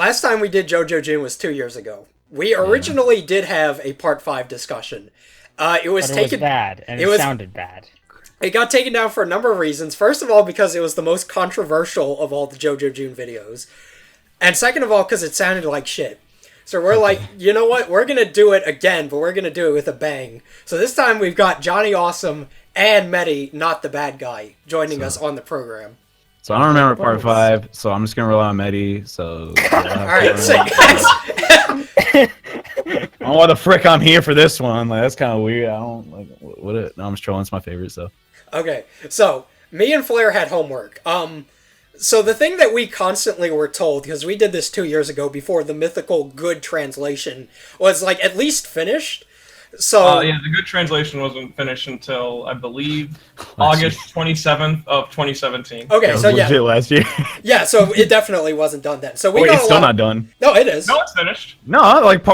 last time we did Jojo June was 2 years ago. We originally did have a part 5 discussion. It was bad, and it sounded bad. It got taken down for a number of reasons. First of all, because it was the most controversial of all the Jojo June videos. And second of all, because it sounded like shit. So we're like, you know what? We're going to do it again, but we're going to do it with a bang. So this time we've got Johneawesome and Meti, not the bad guy, joining us on the program. So I don't remember part 5, so I'm just going to rely on Meti. So Alright, so guys... I don't know why the frick I'm here for this one. Like, that's kind of weird. I don't like what it. No, I'm just trolling. It's my favorite. So okay, so me and Flair had homework. So the thing that we constantly were told, because we did this 2 years ago before the mythical good translation was like at least finished. So yeah, the good translation wasn't finished until I believe August 27th of 2017. Okay, so yeah, last year. Yeah, so it definitely wasn't done then. So we got it's still not done. No, it is. No, it's finished. No, like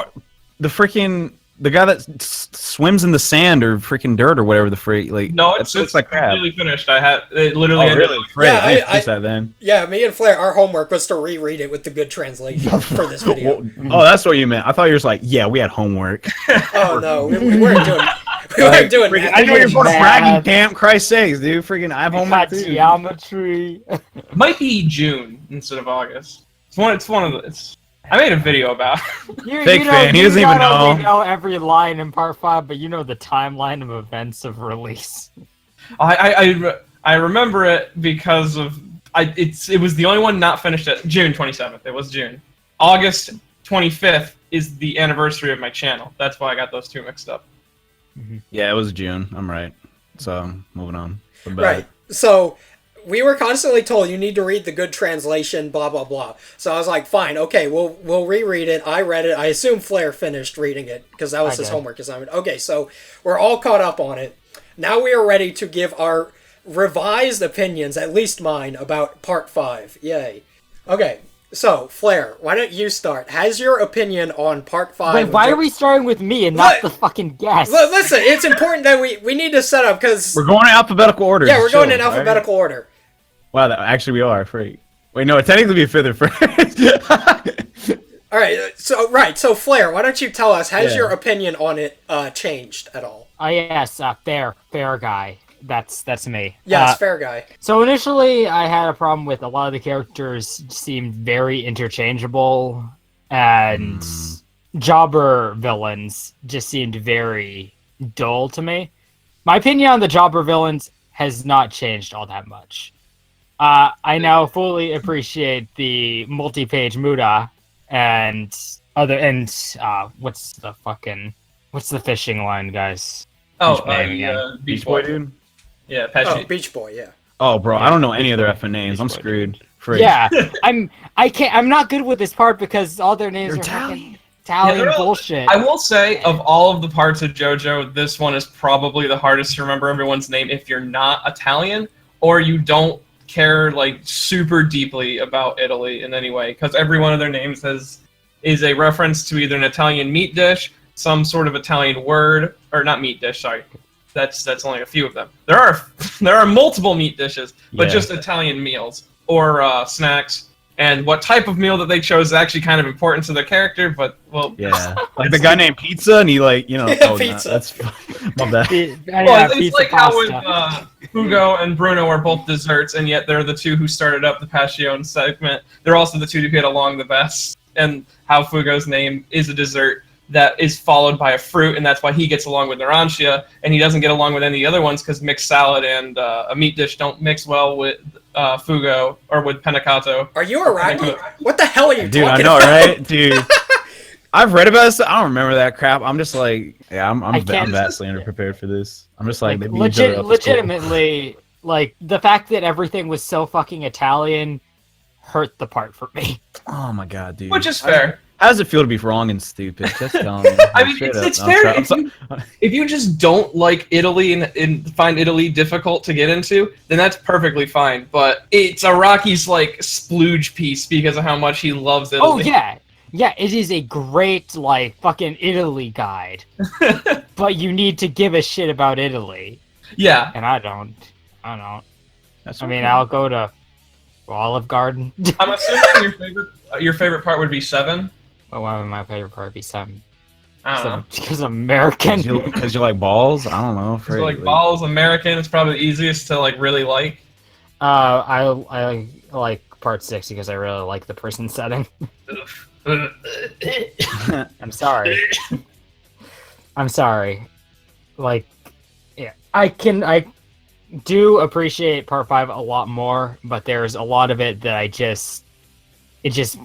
the guy that swims in the sand or freaking dirt or whatever the freak. Like no, it's like completely finished. I had it literally. Oh, really? Yeah, I that then. Yeah, me and Flair, our homework was to reread it with the good translation for this video. Oh, that's what you meant. I thought you were just like, yeah, we had homework. Oh no, we weren't doing. We weren't doing. I know you're going to bragging camp. Christ sakes, dude! Freaking, I have homework too. Geometry. Might be June instead of August. It's one of the. I made a video about. Fake fan. He doesn't even know. You know every line in part 5, but you know the timeline of events of release. I remember it because of it was the only one not finished at June 27th. It was June. August 25th is the anniversary of my channel. That's why I got those two mixed up. Yeah, it was June. I'm right. So moving on. Right. So we were constantly told you need to read the good translation, blah blah blah. So I was like, fine, okay, we'll reread it. I read it. I assume Flair finished reading it because that was his homework assignment. Okay, so we're all caught up on it. Now we are ready to give our revised opinions, at least mine, about part 5. Yay. Okay. So, Flair, why don't you start? Has your opinion on part 5... Wait, why are we starting with me and not the fucking guest? Listen, it's important that we need to set up, because... We're going in alphabetical order. Yeah, we're going in alphabetical order. Wow, actually we are. Freak. Wait, no, it technically be Fither first. Alright, so Flair, why don't you tell us, has your opinion on it changed at all? Yes, fair guy. That's me. Yeah, it's fair guy. So initially, I had a problem with a lot of the characters seemed very interchangeable, and jobber villains just seemed very dull to me. My opinion on the jobber villains has not changed all that much. I now fully appreciate the multi-page Muda and what's the fishing line, guys? Beach Boy dude. Yeah, Beach Boy, yeah. Oh, bro, I don't know any other effing names. I'm screwed. Freak. Yeah, I'm not good with this part because all their names are Italian bullshit. I will say, of all of the parts of JoJo, this one is probably the hardest to remember everyone's name if you're not Italian or you don't care like super deeply about Italy in any way, because every one of their names is a reference to either an Italian meat dish, some sort of Italian word, or not meat dish, sorry. That's only a few of them. There are multiple meat dishes, but just Italian meals or snacks. And what type of meal that they chose is actually kind of important to their character, but like the guy named Pizza, and he pizza. That's my bad. It's like how with Fugo and Bruno are both desserts, and yet they're the two who started up the Passion segment. They're also the two who get along the best, and how Fugo's name is a dessert that is followed by a fruit, and that's why he gets along with Narantia, and he doesn't get along with any other ones because mixed salad and a meat dish don't mix well with Fugo or with Panicato. Are you Iraqi? What the hell are you talking about? Dude, I know, right? Dude. I've read about this. I don't remember that crap. I'm just like, I'm vastly underprepared for this. I'm just like legitimately, like, the fact that everything was so fucking Italian hurt the part for me. Oh my god, dude. Which is fair. How does it feel to be wrong and stupid? Just tell me. I mean, it's fair if you just don't like Italy and find Italy difficult to get into, then that's perfectly fine. But it's Araki's like splooge piece because of how much he loves Italy. Oh yeah, it is a great like fucking Italy guide. But you need to give a shit about Italy. Yeah, and I don't. I mean, I'll go to Olive Garden. I'm assuming your favorite part would be 7. Well, why would my favorite part be 7? I don't know. Because I'm American. Because you like balls? I don't know. So like balls, American. It's probably the easiest to like really like. I like part 6 because I really like the prison setting. I'm sorry. I'm sorry. Like, yeah, I do appreciate part 5 a lot more, but there's a lot of it that it just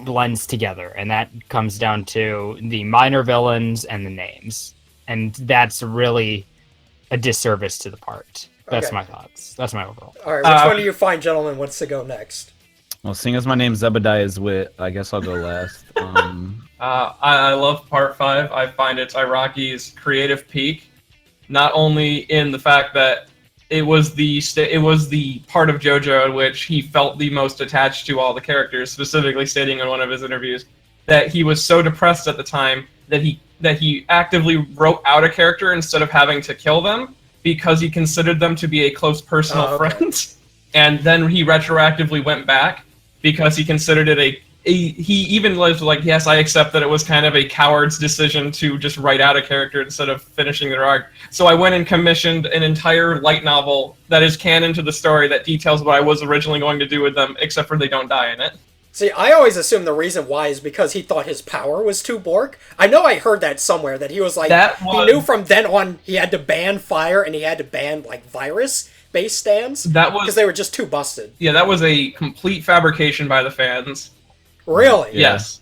blends together, and that comes down to the minor villains and the names, and that's really a disservice to the part. That's my thoughts. That's my overall. All right, which one do you find, gentlemen, wants to go next? Well, seeing as my name's Zebediah's Wit, I guess I'll go last. I love part 5. I find it's Iraqi's creative peak, not only in the fact that it was the part of JoJo in which he felt the most attached to all the characters, specifically stating in one of his interviews that he was so depressed at the time that he actively wrote out a character instead of having to kill them because he considered them to be a close personal friend. And then he retroactively went back because he considered it he even was like, yes, I accept that it was kind of a coward's decision to just write out a character instead of finishing their arc. So I went and commissioned an entire light novel that is canon to the story that details what I was originally going to do with them, except for they don't die in it. See, I always assumed the reason why is because he thought his power was too Bork. I know I heard that somewhere, that he was like, he knew from then on he had to ban fire and he had to ban, like, virus-based stands. Because they were just too busted. Yeah, that was a complete fabrication by the fans. Really? Yes.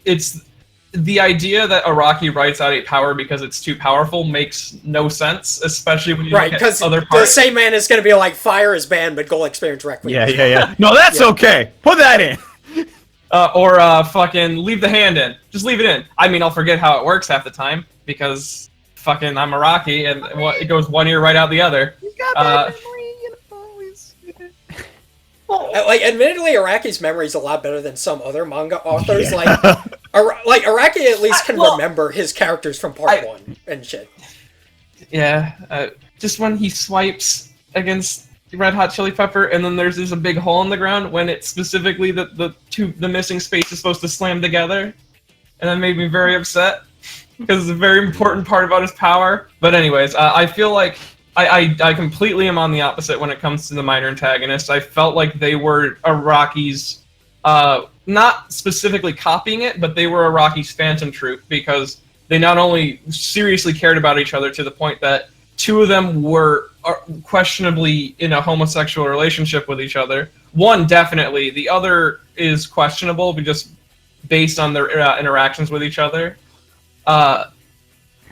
It's the idea that Araki writes out a power because it's too powerful makes no sense, especially when you look at other parts. The same man is going to be like, fire is banned, but goal experience Requiem. Yeah. No, that's okay. Put that in. Or fucking leave the hand in. Just leave it in. I mean, I'll forget how it works half the time because fucking I'm Araki and it goes one ear right out the other. You got that memory, Like, admittedly, Araki's memory is a lot better than some other manga authors. Yeah. Like Araki at least can remember his characters from part 1 and shit. Yeah, just when he swipes against Red Hot Chili Pepper, and then there's a big hole in the ground when it's specifically the missing space is supposed to slam together, and that made me very upset because it's a very important part about his power. But anyways, I feel like. I completely am on the opposite when it comes to the minor antagonists. I felt like they were Araki's, not specifically copying it, but they were Araki's phantom troupe because they not only seriously cared about each other to the point that 2 of them were questionably in a homosexual relationship with each other. One definitely, the other is questionable, but just based on their interactions with each other.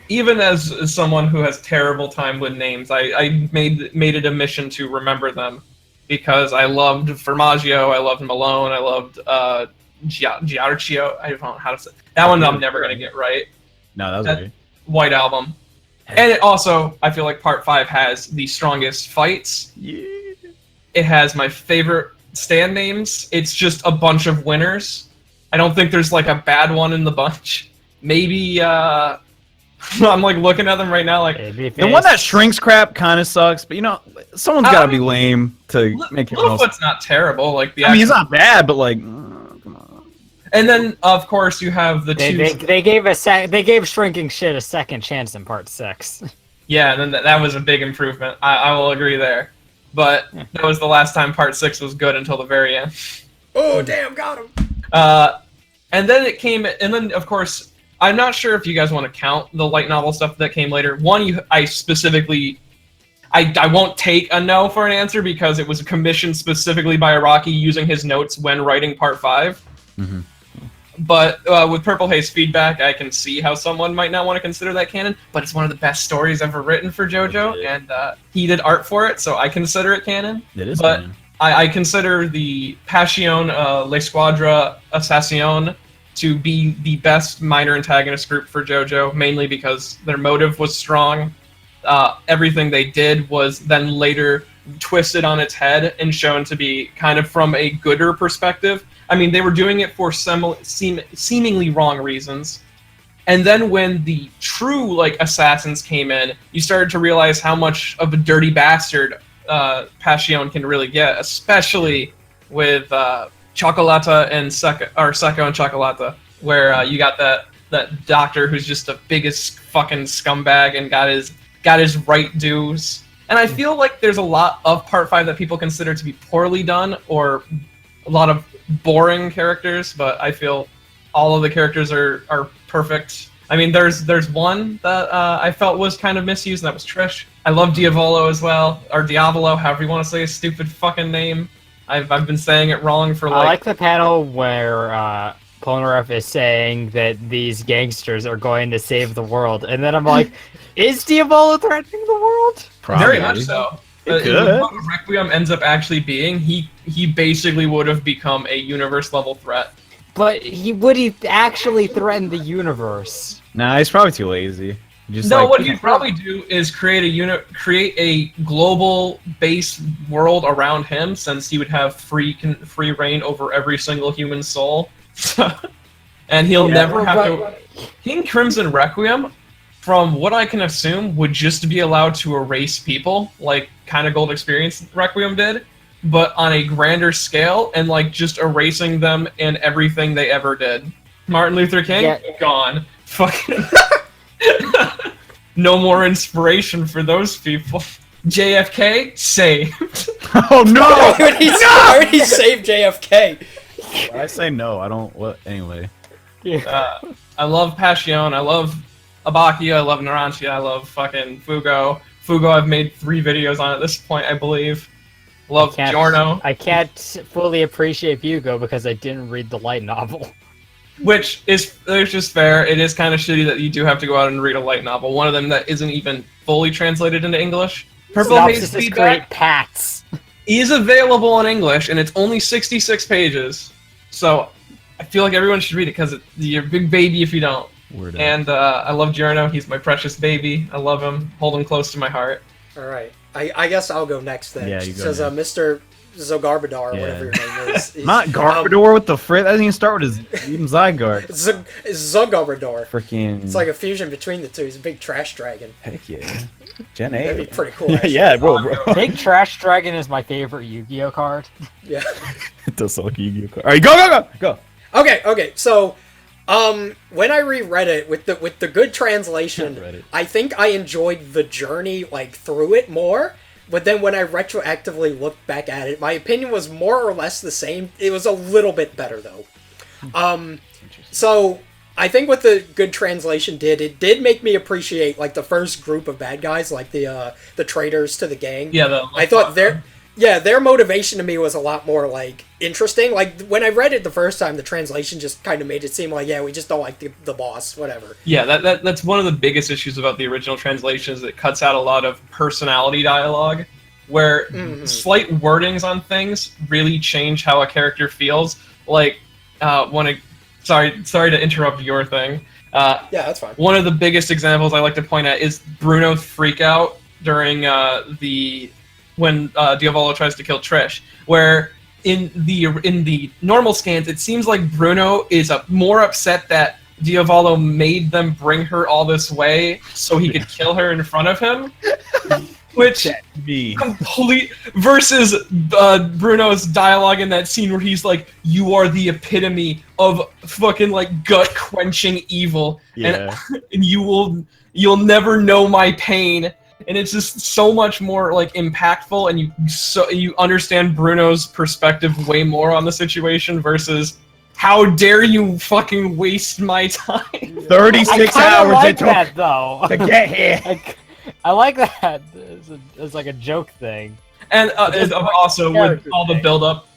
Even as someone who has terrible time with names, I made it a mission to remember them because I loved Formaggio, I loved Malone, I loved Giarchio. I don't know how to say that one. I'm never gonna get right. No, that was weird. White Album, and it also I feel like Part 5 has the strongest fights. Yeah. It has my favorite stand names. It's just a bunch of winners. I don't think there's like a bad one in the bunch. Maybe. I'm like looking at them right now, like the one that shrinks crap kind of sucks, but someone's got to be lame to make it. Littlefoot's not terrible, like he's not bad, but like, come on. And then of course you have the two. They gave shrinking shit a second chance in part 6. Yeah, and then that was a big improvement. I will agree there, but that was the last time part 6 was good until the very end. Oh damn, got him. And then it came, and then of course. I'm not sure if you guys want to count the light novel stuff that came later. One, I specifically... I won't take a no for an answer because it was commissioned specifically by Araki using his notes when writing Part 5. Mm-hmm. But with Purple Haze feedback, I can see how someone might not want to consider that canon, but it's one of the best stories ever written for JoJo, and he did art for it, so I consider it canon. It is but canon. I consider the Passion L'Esquadra Assassin to be the best minor antagonist group for JoJo, mainly because their motive was strong. Everything they did was then later twisted on its head and shown to be kind of from a gooder perspective. I mean, they were doing it for seemingly wrong reasons. And then when the true assassins came in, you started to realize how much of a dirty bastard Passion can really get, especially with Chocolata and Secco and Chocolata, where you got that doctor who's just the biggest fucking scumbag and got his right dues. And I feel like there's a lot of Part 5 that people consider to be poorly done or a lot of boring characters, but I feel all of the characters are perfect. I mean, there's one that I felt was kind of misused, and that was Trish. I love Diavolo as well, or Diavolo, however you want to say his stupid fucking name. I've been saying it wrong for like... I like the panel where Polnareff is saying that these gangsters are going to save the world, and then I'm like, is Diavolo threatening the world? Probably. Very much so. What Requiem ends up actually being, he basically would have become a universe-level threat. But would he actually threaten the universe? Nah, he's probably too lazy. What he'd probably do is create a global base world around him, since he would have free reign over every single human soul, and he'll never have to. King Crimson Requiem, from what I can assume, would just be allowed to erase people, like kind of Gold Experience Requiem did, but on a grander scale, and like just erasing them and everything they ever did. Martin Luther King, gone. Fucking no more inspiration for those people. JFK, saved. Oh no! I already saved JFK. I say no. I don't. What? Anyway. I love Passion. I love Abaki. I love Naranchi. I love fucking Fugo. Fugo, I've made 3 videos on at this point, I believe. Love Giorno. I can't fully appreciate Fugo because I didn't read the light novel. Which is just fair. It is kind of shitty that you do have to go out and read a light novel. One of them that isn't even fully translated into English. Purple Haze Feedback Pats is available in English, and it's only 66 pages. So I feel like everyone should read it because you're a big baby if you don't. And I love Giorno. He's my precious baby. I love him. Hold him close to my heart. All right. I guess I'll go next then. Yeah, you go. Says Mr. Zogarbadar, or whatever your name is. Not Garbador with the frit. That doesn't even start with his even Zygarde. Zogarbador. Freaking. It's like a fusion between the two. He's a big trash dragon. Heck yeah. Gen A. That'd be pretty cool. Yeah, bro. Big Trash Dragon is my favorite Yu-Gi-Oh card. Yeah. It does sound like a Yu-Gi-Oh card. All right, go. Okay. So, when I reread it with the good translation, I think I enjoyed the journey through it more. But then when I retroactively looked back at it, my opinion was more or less the same. It was a little bit better though. So I think what the good translation did, it did make me appreciate the first group of bad guys, the traitors to the gang. Yeah, I thought their motivation to me was a lot more interesting. When I read it the first time, the translation just kind of made it seem we just don't like the boss, whatever. Yeah, that's one of the biggest issues about the original translation is it cuts out a lot of personality dialogue, where slight wordings on things really change how a character feels. Sorry to interrupt your thing. Yeah, that's fine. One of the biggest examples I like to point at is Bruno's freak out during when Diavolo tries to kill Trish, where in the normal scans, it seems like Bruno is more upset that Diavolo made them bring her all this way so he could kill her in front of him, which complete versus Bruno's dialogue in that scene where he's like, "You are the epitome of fucking gut-quenching evil, and you'll never know my pain." And it's just so much more impactful, and you understand Bruno's perspective way more on the situation versus how dare you fucking waste my time. 36 hours it took that, though. To get here. I like that as a joke thing. And also with all the build-up,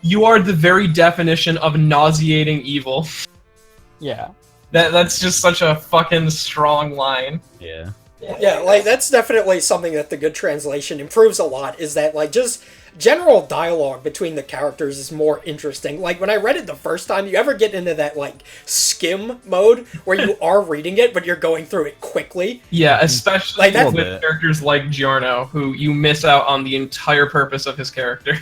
you are the very definition of nauseating evil. Yeah. That's just such a fucking strong line. Yeah. Yeah, that's definitely something that the good translation improves a lot, is that, just general dialogue between the characters is more interesting. When I read it the first time, you ever get into that, skim mode, where you are reading it, but you're going through it quickly? Yeah, especially with characters like Giorno, who you miss out on the entire purpose of his character.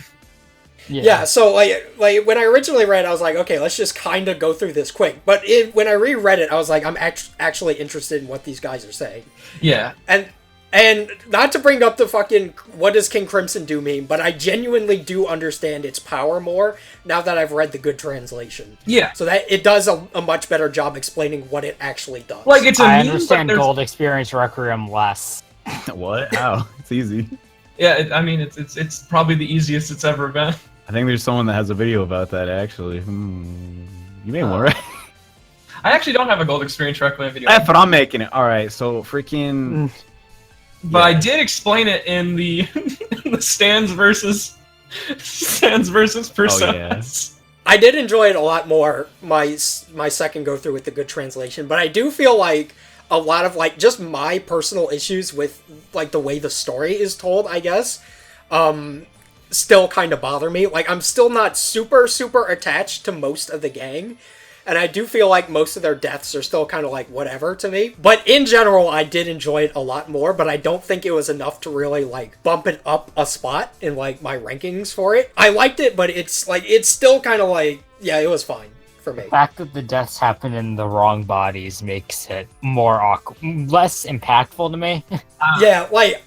Yeah, so when I originally read it, I was like, okay, let's just kind of go through this quick. But when I reread it, I was like, I'm actually interested in what these guys are saying. Yeah. And And not to bring up the fucking what does King Crimson do meme, but I genuinely do understand its power more now that I've read the good translation. Yeah. So that it does a much better job explaining what it actually does. Like, it's a I meme, understand but there's... Gold Experience Requiem less. What? How? It's easy. Yeah, I mean, it's probably the easiest it's ever been. I think there's someone that has a video about that, actually. You may want to. I actually don't have a Gold Experience Requiem video. That's what I'm making it. Alright, so freaking... But I did explain it in the, in the stands versus personas. Oh, yeah. I did enjoy it a lot more my second go through with the good translation, but I do feel like a lot of like just my personal issues with like the way the story is told, I guess, still kind of bother me. Like, I'm still not super attached to most of the gang, and I do feel like most of their deaths are still kind of like whatever to me. But in general, I did enjoy it a lot more, but I don't think it was enough to really like bump it up a spot in like my rankings for it. I liked it, but it's like, it's still kind of like, yeah, it was fine for me. The fact that the deaths happen in the wrong bodies makes it more less impactful to me. Yeah, like,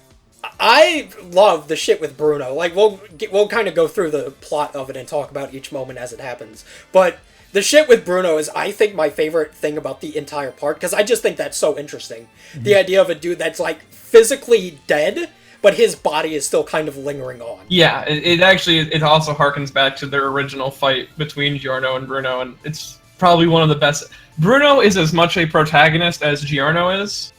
I love the shit with Bruno. Like, we'll kind of go through the plot of it and talk about each moment as it happens. But the shit with Bruno is, I think, my favorite thing about the entire part, because I just think that's so interesting. Mm-hmm. The idea of a dude that's, like, physically dead, but his body is still kind of lingering on. Yeah, it also harkens back to their original fight between Giorno and Bruno, and it's probably one of the best. Bruno is as much a protagonist as Giorno is,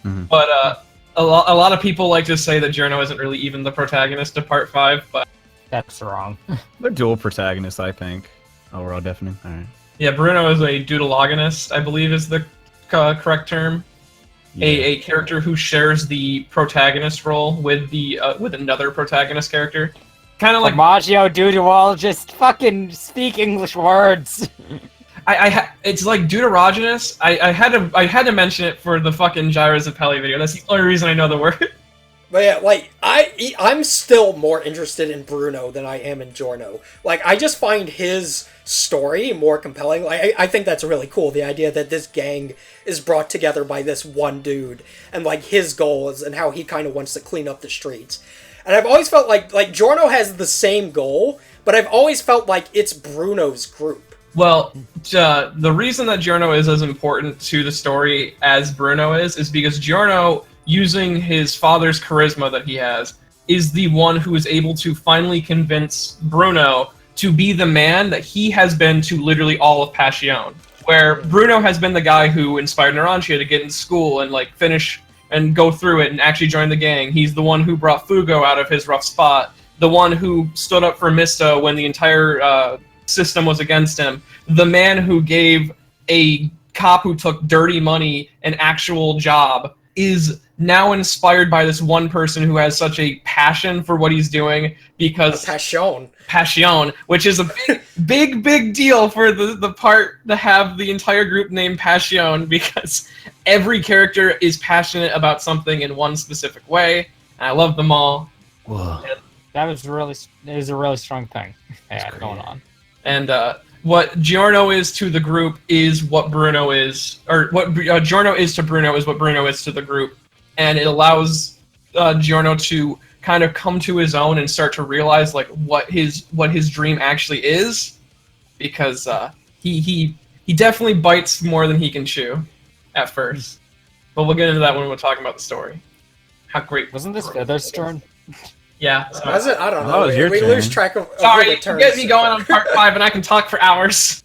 but a lot of people like to say that Giorno isn't really even the protagonist of Part 5, but... That's wrong. They're dual protagonists, I think. Overall, definitely. Alright. Yeah, Bruno is a deuteragonist, I believe is the correct term. Yeah. A character who shares the protagonist role with the with another protagonist character. Kind of like Maggio, deuterologist, fucking speak English words. It's like deuterogenous. I had to mention it for the fucking Gyros of Pele video. That's the only reason I know the word. But yeah, like, I'm still more interested in Bruno than I am in Giorno. Like, I just find his story more compelling. Like, I think that's really cool, the idea that this gang is brought together by this one dude, and, like, his goals, and how he kind of wants to clean up the streets. And I've always felt like Giorno has the same goal, but I've always felt like it's Bruno's group. Well, the reason that Giorno is as important to the story as Bruno is because Giorno, using his father's charisma that he has, is the one who is able to finally convince Bruno to be the man that he has been to literally all of Passion. Where Bruno has been the guy who inspired Narantia to get into school and like finish and go through it and actually join the gang. He's the one who brought Fugo out of his rough spot. The one who stood up for Misto when the entire system was against him. The man who gave a cop who took dirty money an actual job is now inspired by this one person who has such a passion for what he's doing, because passion, which is a big deal for the part to have the entire group named Passion, because every character is passionate about something in one specific way, and I love them all. Whoa. That was a really strong thing going on. And what Giorno is to the group is what Bruno is, or what Giorno is to Bruno is what Bruno is to the group. And it allows Giorno to kind of come to his own and start to realize like what his dream actually is, because he definitely bites more than he can chew at first. But we'll get into that when we're talking about the story. How great wasn't this Fither's turn? Yeah. Was it? I don't know. We lose track of Sorry, you get me going on part 5 and I can talk for hours.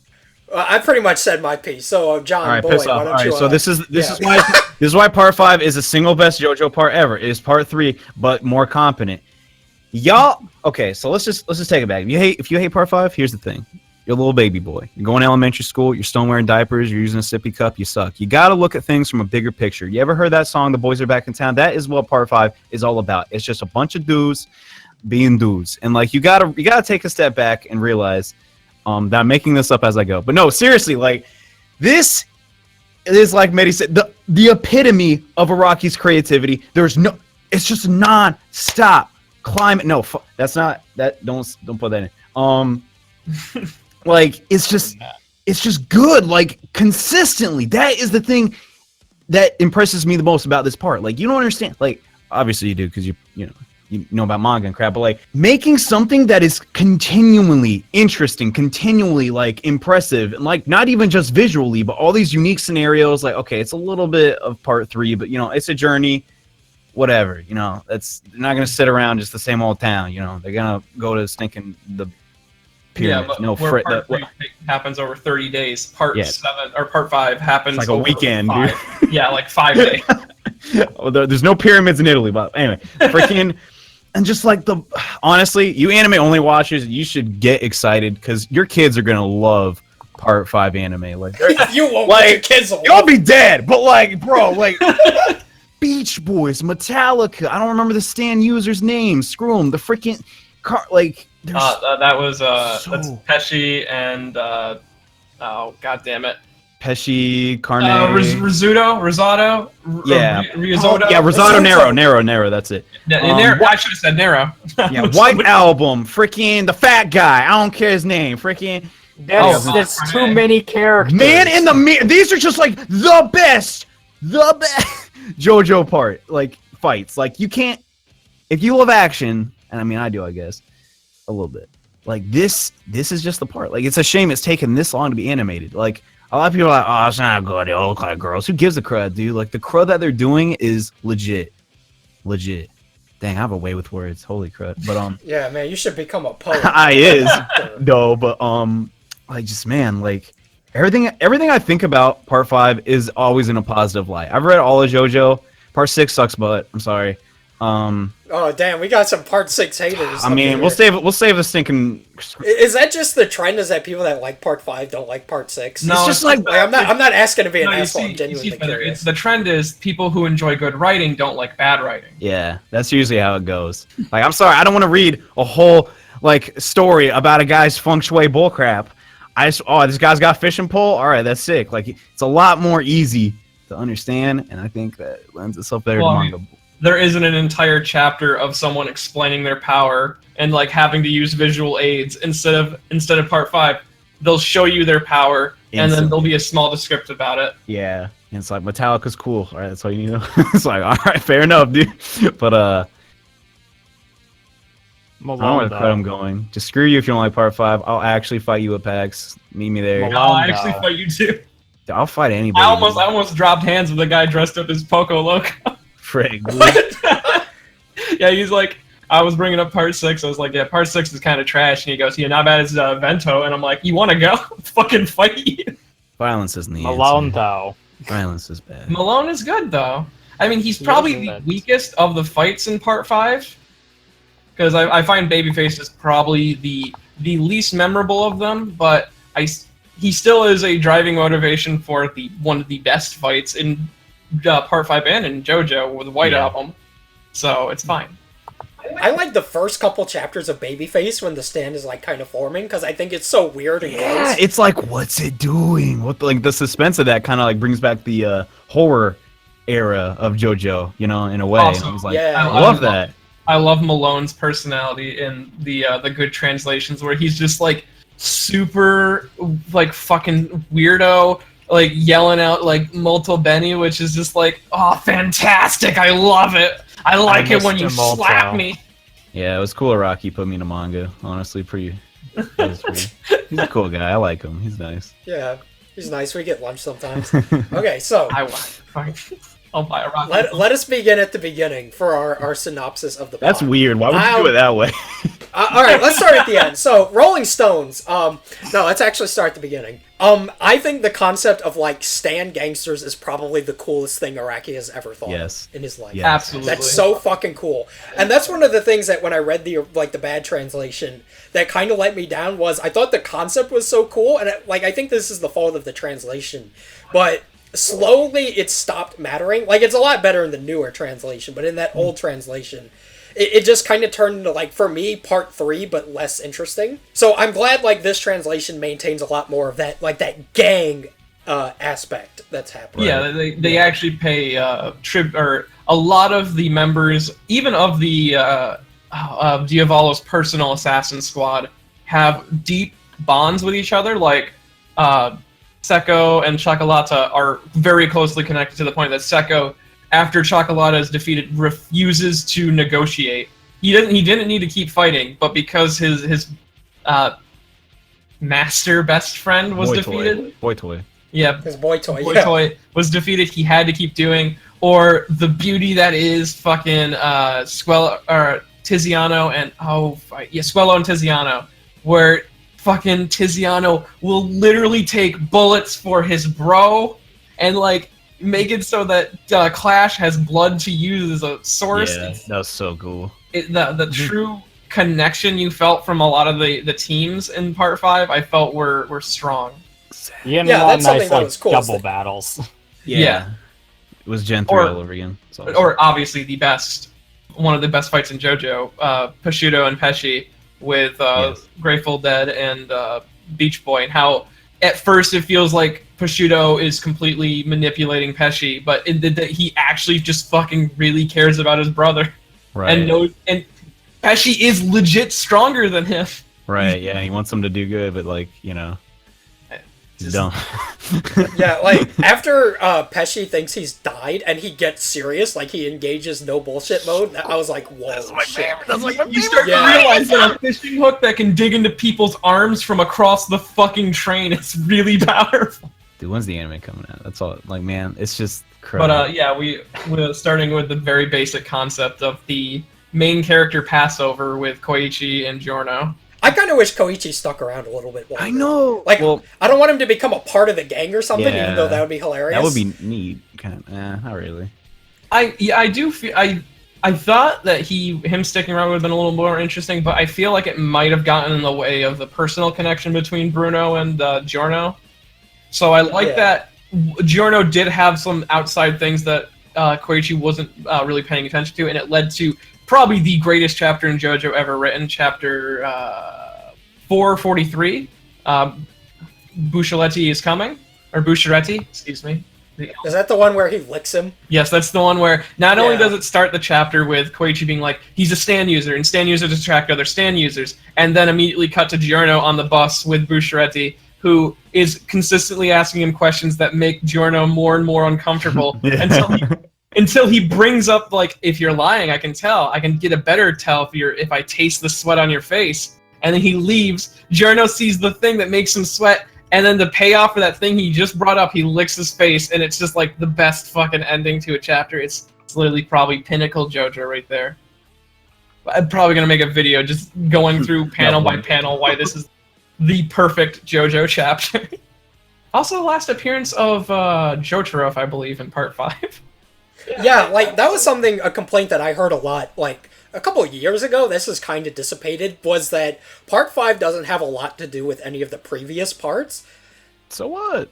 I pretty much said my piece. So, John, all right, boy, piss off. All right, so this is why part 5 is the single best JoJo part ever. It is part 3, but more competent. Y'all, okay, so let's just take it back. If you hate part 5, here's the thing: you're a little baby boy. You're going to elementary school. You're still wearing diapers. You're using a sippy cup. You suck. You got to look at things from a bigger picture. You ever heard that song, "The Boys Are Back in Town"? That is what part 5 is all about. It's just a bunch of dudes being dudes, and like you gotta take a step back and realize that I'm making this up as I go. But no, seriously, like this is, like Medi said, the epitome of Araki's creativity. It's just non-stop climate. No, that's not that. Don't put that in. Like it's just good, like consistently. That is the thing that impresses me the most about this part. Like, you don't understand. Like, obviously you do because you know about manga and crap, but like making something that is continually interesting, continually like impressive, and like not even just visually, but all these unique scenarios. Like, okay, it's a little bit of part 3, but it's a journey. Whatever, they're not gonna sit around just the same old town. They're gonna go to stinking the pyramids. Yeah, but where part 3 happens over 30 days. Part 7 or part 5 happens like a weekend, 5. Dude. Yeah, like 5 days. There's no pyramids in Italy, but anyway, freaking. And just like honestly, you anime only watchers, you should get excited because your kids are gonna love part 5 anime. Like you won't, like your kids will. You'll be dead, but like, bro, like Beach Boys, Metallica. I don't remember the Stan user's name. Screw them. The freaking like. That was that's Pesci and oh god damn it. Pesci, Carne, Risotto. Yeah, Risotto. Yeah, Risotto, Nero. That's it. I should have said Nero. Yeah, White Album, freaking the fat guy. I don't care his name. Freaking. That's too many characters. Man in the mirror. These are just like the best JoJo part, like fights. Like you can't, if you love action, and I mean I do, I guess, a little bit. Like this is just the part. Like it's a shame it's taken this long to be animated. Like. A lot of people are like, oh, it's not good. They all look like girls. Who gives a crud, dude? Like, the crud that they're doing is legit. Legit. Dang, I have a way with words. Holy crud. But, yeah, man, you should become a poet. I is. No, but, like, just, man, like, everything I think about Part 5 is always in a positive light. I've read all of JoJo. Part 6 sucks butt. I'm sorry. Oh damn, we got some part 6 haters. I mean, we'll save the stinking. Is that just the trend? Is that people that like part 5 don't like part 6? No, it's just like I'm not asking to be an asshole. I'm genuinely curious. The trend is people who enjoy good writing don't like bad writing. Yeah, that's usually how it goes. Like, I'm sorry, I don't want to read a whole like story about a guy's feng shui bullcrap. This guy's got fishing pole. All right, that's sick. Like, it's a lot more easy to understand, and I think that lends itself better to manga. There isn't an entire chapter of someone explaining their power and like having to use visual aids instead of part 5. They'll show you their power and then there'll be a small description about it. Yeah, and it's like Metallica's cool. All right, that's all you need to know. It's like, all right, fair enough, dude. But I don't know where the crud I'm going. Just screw you if you don't like part 5. I'll actually fight you at PAX. Meet me there. I'll actually fight you too. I'll fight anybody. I almost dropped hands with the guy dressed up as Poco Loco. Frig. Yeah, he's like, I was bringing up part 6. I was like, yeah, part 6 is kind of trash. And he goes, yeah, not bad as Vento. And I'm like, you want to go? Fucking fight you. Violence isn't the Malone, answer. though. Violence is bad. Malone is good, though. I mean, he's probably the weakest of the fights in part 5. Because I find Babyface is probably the least memorable of them. But he still is a driving motivation for one of the best fights in part 5 and in JoJo with the White Album. So it's fine. I like the first couple chapters of Babyface when the stand is like kind of forming because I think it's so weird and gross. It's like, what's it doing? Like the suspense of that kind of like brings back the horror era of JoJo, in a way. Awesome. I was like, yeah. I love that. I love Malone's personality in the good translations where he's just like super like fucking weirdo, like yelling out like molto bene, which is just like, oh, fantastic! I love it. I like it when you slap me. Yeah, it was cool. Rocky put me in a manga. Honestly, pretty. He's a cool guy. I like him. He's nice. Yeah, he's nice. We get lunch sometimes. Okay, so I'll buy a Rocky. Let us begin at the beginning for our synopsis of the plot. That's weird. Why would you do it that way? All right, let's start at the end. So, Rolling Stones. No, let's actually start at the beginning. I think the concept of like stan gangsters is probably the coolest thing Araki has ever thought of in his life. Yes. Absolutely, that's so fucking cool. And that's one of the things that when I read the bad translation that kind of let me down was I thought the concept was so cool, and I think this is the fault of the translation, but slowly it stopped mattering. Like it's a lot better in the newer translation, but in that old translation. It just kind of turned into, like, for me, part 3, but less interesting. So I'm glad, like, this translation maintains a lot more of that, like, that gang aspect that's happening. Yeah, they actually pay or a lot of the members, even of the Diavolo's personal assassin squad, have deep bonds with each other. Like, Seko and Chocolata are very closely connected to the point that Seko after Chocolata is defeated, refuses to negotiate. He didn't need to keep fighting, but because his master best friend was defeated. Boy toy. Yeah, His boy toy. Boy toy was defeated. He had to keep doing. Or the beauty that is fucking Squello or Tiziano and Squello and Tiziano, where fucking Tiziano will literally take bullets for his bro and like make it so that Clash has blood to use as a source. Yeah, that was so cool. The true connection you felt from a lot of the teams in Part 5, I felt were strong. Yeah, that's something nice, that was cool. Double battles. Yeah. It was Gen 3 all over again. Or obviously one of the best fights in JoJo, Prosciutto and Pesci with Grateful Dead and Beach Boy, and how at first it feels like Prosciutto is completely manipulating Pesci, but he actually just fucking really cares about his brother. Right. And Pesci is legit stronger than him. Right, yeah, he wants him to do good, but like, he's dumb. Yeah, like after Pesci thinks he's died and he gets serious, like he engages no bullshit mode, I was like, whoa, That's my shit. favorite. That's like my You favorite. start to realize that a fishing hook that can dig into people's arms from across the fucking train is really powerful. Dude, when's the anime coming out? That's all. Like, man, it's just crazy. But we're starting with the very basic concept of the main character Passover with Koichi and Giorno. I kind of wish Koichi stuck around a little bit longer. I know. Like, well, I don't want him to become a part of the gang or something, Yeah. even though that would be hilarious. that would be neat. Kind of. Not really. I do feel I thought that him sticking around would have been a little more interesting, but I feel like it might have gotten in the way of the personal connection between Bruno and Giorno. So I like that Giorno did have some outside things that Koichi wasn't really paying attention to, and it led to probably the greatest chapter in JoJo ever written, chapter 443. Buscialetti is coming, or Busciaretti, excuse me. Is that the one where he licks him? Yes, that's the one where not only does it start the chapter with Koichi being like, he's a stand user, and stand users attract other stand users, and then immediately cut to Giorno on the bus with Busciaretti, who is consistently asking him questions that make Giorno more and more uncomfortable until he brings up, like, if you're lying, I can tell. I can get a better tell if I taste the sweat on your face. And then he leaves. Giorno sees the thing that makes him sweat, and then the payoff for that thing he just brought up, he licks his face, and it's just like the best fucking ending to a chapter. It's literally probably pinnacle JoJo right there. I'm probably gonna make a video just going through panel by panel why this is the perfect JoJo chapter. Also, the last appearance of Jotaro, I believe, in Part 5. Yeah, like, that was a complaint that I heard a lot, like, a couple of years ago. This has kind of dissipated, was that Part 5 doesn't have a lot to do with any of the previous parts. So what?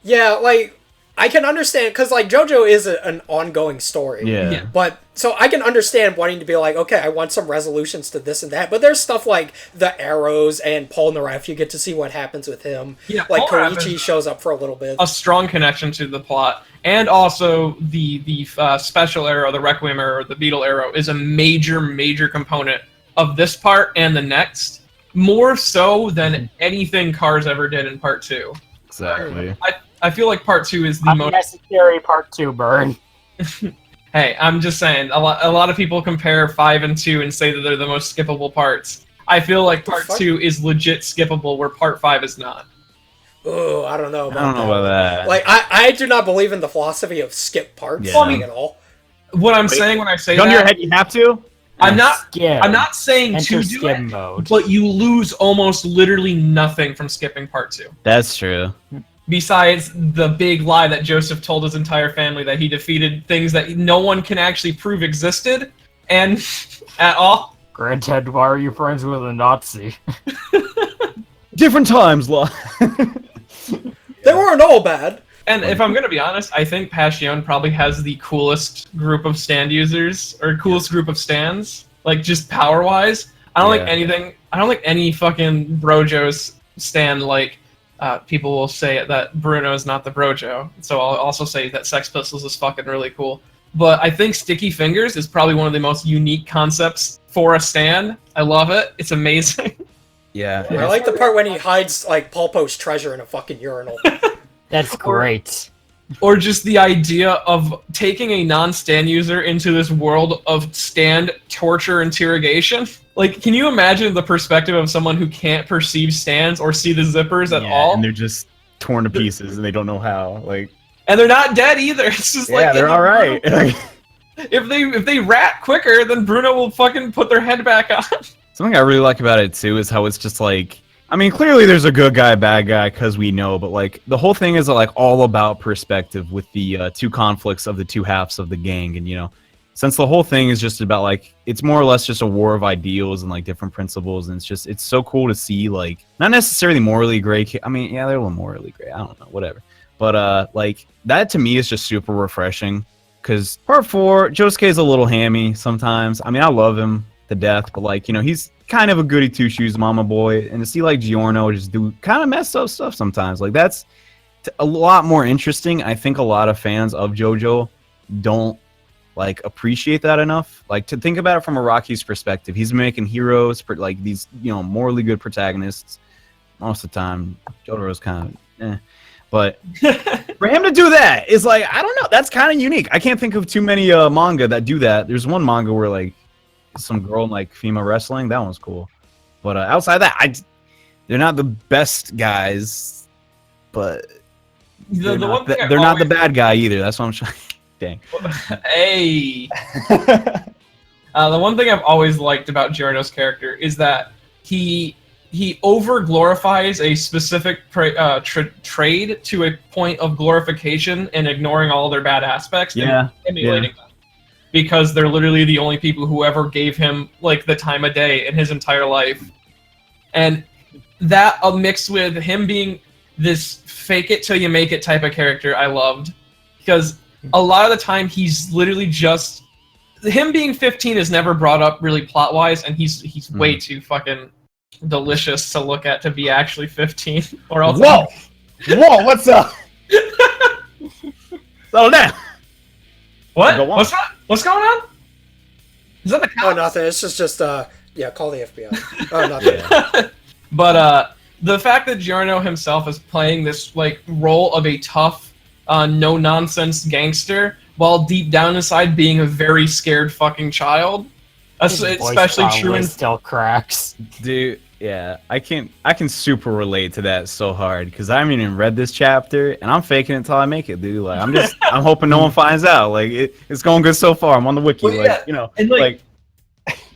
Yeah, like, I can understand, because, like, JoJo is an ongoing story. Yeah. But, so I can understand wanting to be like, okay, I want some resolutions to this and that, but there's stuff like the arrows and Polnareff, you get to see what happens with him. Yeah, like, Polnareff Koichi shows up for a little bit. A strong connection to the plot. And also, the special arrow, the Requiem arrow, the Beetle arrow, is a major component of this part and the next. More so than anything Cars ever did in Part 2. Exactly. I feel like Part 2 is the most unnecessary Part 2 burn. Hey, I'm just saying, a lot of people compare 5 and 2 and say that they're the most skippable parts. I feel like Part 2 is legit skippable, where Part 5 is not. Oh, I don't know about that. Like, I do not believe in the philosophy of skip parts at all. What I'm saying when I say Gun that... your head, you have to? I'm not saying to do it, mode. but you lose almost literally nothing from skipping Part 2. That's true. Besides the big lie that Joseph told his entire family, that he defeated things that no one can actually prove existed, and at all. Granted, why are you friends with a Nazi? Different times, law. They weren't all bad. And if I'm gonna be honest, I think Passion probably has the coolest group of stand users, or coolest group of stands, like just power-wise. I don't think any fucking Brojo's stand like. People will say that Bruno is not the Brojo, so I'll also say that Sex Pistols is fucking really cool. But I think Sticky Fingers is probably one of the most unique concepts for a stand. I love it. It's amazing. Yeah. I like the part when he hides, like, Pulpo's treasure in a fucking urinal. That's great. or just the idea of taking a non-stand user into this world of stand torture interrogation. Like, can you imagine the perspective of someone who can't perceive stands or see the zippers at all? And they're just torn to pieces and they don't know how. Like, and they're not dead either. It's just like, they're all right. If they rat quicker, then Bruno will fucking put their head back on. Something I really like about it too is how it's just like, I mean, clearly there's a good guy, bad guy, because we know, but like the whole thing is like all about perspective with the two conflicts of the two halves of the gang, and you know, since the whole thing is just about like, it's more or less just a war of ideals and like different principles, and it's so cool to see, like, not necessarily morally gray. I mean, yeah, they're a little morally gray. I don't know, whatever. But like that to me is just super refreshing, because part 4, Josuke is a little hammy sometimes. I mean, I love him to death, but like, you know, he's kind of a goody two shoes mama boy, and to see like Giorno just do kind of messed up stuff sometimes, like that's a lot more interesting. I think a lot of fans of JoJo don't like appreciate that enough. Like, to think about it from Araki's perspective, he's making heroes for like these, you know, morally good protagonists most of the time. Jotaro's kind of but for him to do that is like, I don't know, that's kind of unique. I can't think of too many manga that do that. There's one manga where like some girl in like female wrestling, that one's cool, but outside of that, they're not the best guys, but they're not the bad guy either. That's what I'm trying. Dang. Hey. The one thing I've always liked about Giorno's character is that he over glorifies a specific trade to a point of glorification and ignoring all their bad aspects and emulating them. Because they're literally the only people who ever gave him like the time of day in his entire life. And that mixed with him being this fake it till you make it type of character, I loved. Because a lot of the time he's literally just, him being 15 is never brought up really plot wise, and he's way too fucking delicious to look at to be actually 15. Or else whoa, what's up? Settle down. What? What's going on? Is that the cops? Oh, nothing. It's just call the FBI. Oh, nothing. Yeah. But the fact that Giorno himself is playing this like role of a tough, no nonsense gangster, while deep down inside being a very scared fucking child. That's especially true in still cracks. Dude, yeah, I can super relate to that so hard, because I haven't even read this chapter and I'm faking it until I make it, dude. Like, I'm hoping no one finds out. Like, it's going good so far. I'm on the wiki, well, like, you know, and like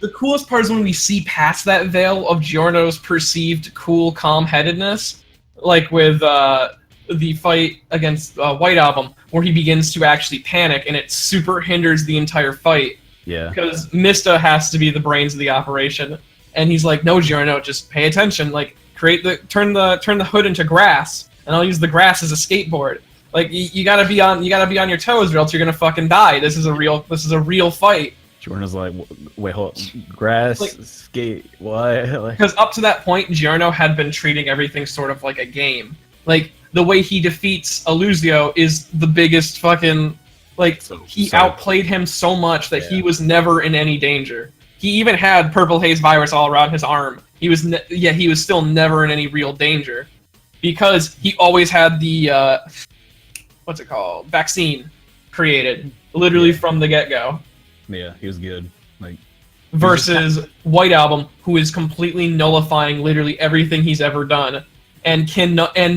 the coolest part is when we see past that veil of Giorno's perceived cool, calm-headedness, like with the fight against White Album, where he begins to actually panic, and it super hinders the entire fight. Yeah. Because Mista has to be the brains of the operation, and he's like, "No, Giorno, just pay attention. Like, turn the hood into grass, and I'll use the grass as a skateboard. Like, you gotta be on your toes, or else you're gonna fucking die. This is a real fight." Giorno's like, wait, hold on. Grass, like, skate, what? Because up to that point, Giorno had been treating everything sort of like a game. Like, the way he defeats Aluzio is the biggest fucking... Like, he outplayed him so much that he was never in any danger. He even had purple haze virus all around his arm. He was still never in any real danger. Because he always had the, what's it called? Vaccine created. Literally from the get-go. Yeah, he was good. Like, versus White Album, who is completely nullifying literally everything he's ever done. And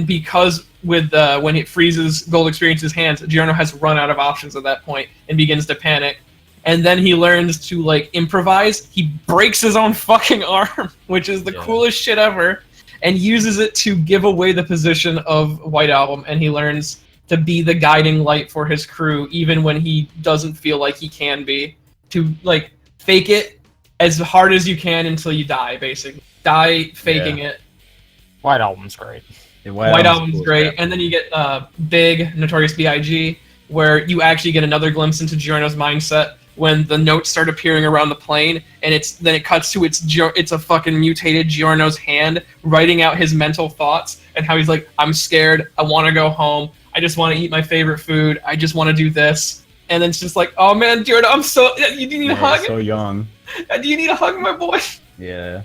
because with when it freezes Gold Experience's hands, Giorno has run out of options at that point and begins to panic. And then he learns to like improvise. He breaks his own fucking arm, which is the coolest shit ever, and uses it to give away the position of White Album. And he learns to be the guiding light for his crew, even when he doesn't feel like he can be. To like fake it as hard as you can until you die, basically. Die faking it. White Album's great. Yeah, White Album's great, and then you get Big, Notorious B.I.G., where you actually get another glimpse into Giorno's mindset when the notes start appearing around the plane, and then it cuts to it's a fucking mutated Giorno's hand writing out his mental thoughts and how he's like, I'm scared, I want to go home, I just want to eat my favorite food, I just want to do this, and then it's just like, oh man, Giorno, you need a hug? So young. Do you need a hug, my boy? Yeah.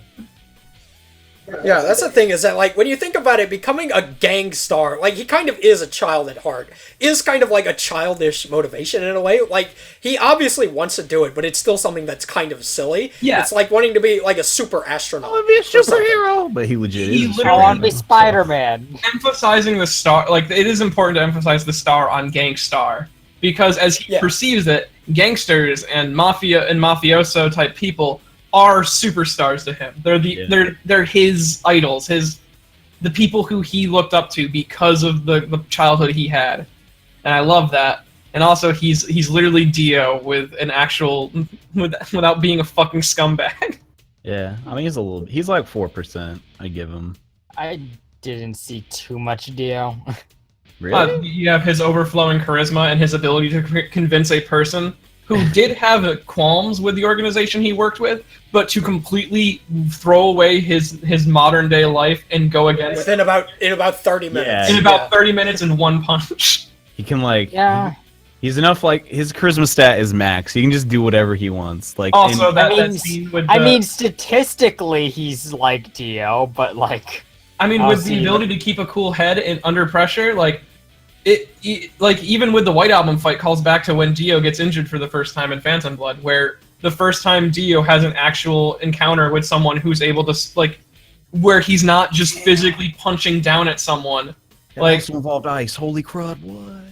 Yeah, that's the thing, is that like when you think about it, becoming a gang star, like, he kind of is a child at heart, is kind of like a childish motivation in a way. Like, he obviously wants to do it, but it's still something that's kind of silly. Yeah. It's like wanting to be, like, a super astronaut. I want to be a superhero. But he legit is. I want to be Spider-Man. Emphasizing the star, like, it is important to emphasize the star on Gangstar. Because as he perceives it, gangsters and mafia and mafioso type people are superstars to him. They're his idols, the people who he looked up to because of the childhood he had, and I love that. And also, he's literally Dio with an actual without being a fucking scumbag. Yeah, I mean he's like 4%. I give him. I didn't see too much Dio. Really? You have his overflowing charisma and his ability to convince a person who did have qualms with the organization he worked with, but to completely throw away his modern day life and go against in about 30 minutes. Yeah. in about 30 minutes in one punch. He can like Yeah. He's enough like his charisma stat is max. He can just do whatever he wants. Like Also, and- that scene with I mean, statistically, he's like Dio, but like. with the ability to keep a cool head under pressure, like like even with the White Album fight calls back to when Dio gets injured for the first time in Phantom Blood, where the first time Dio has an actual encounter with someone who's able to like, where he's not just physically punching down at someone. That like also involved ice. Holy crud! What?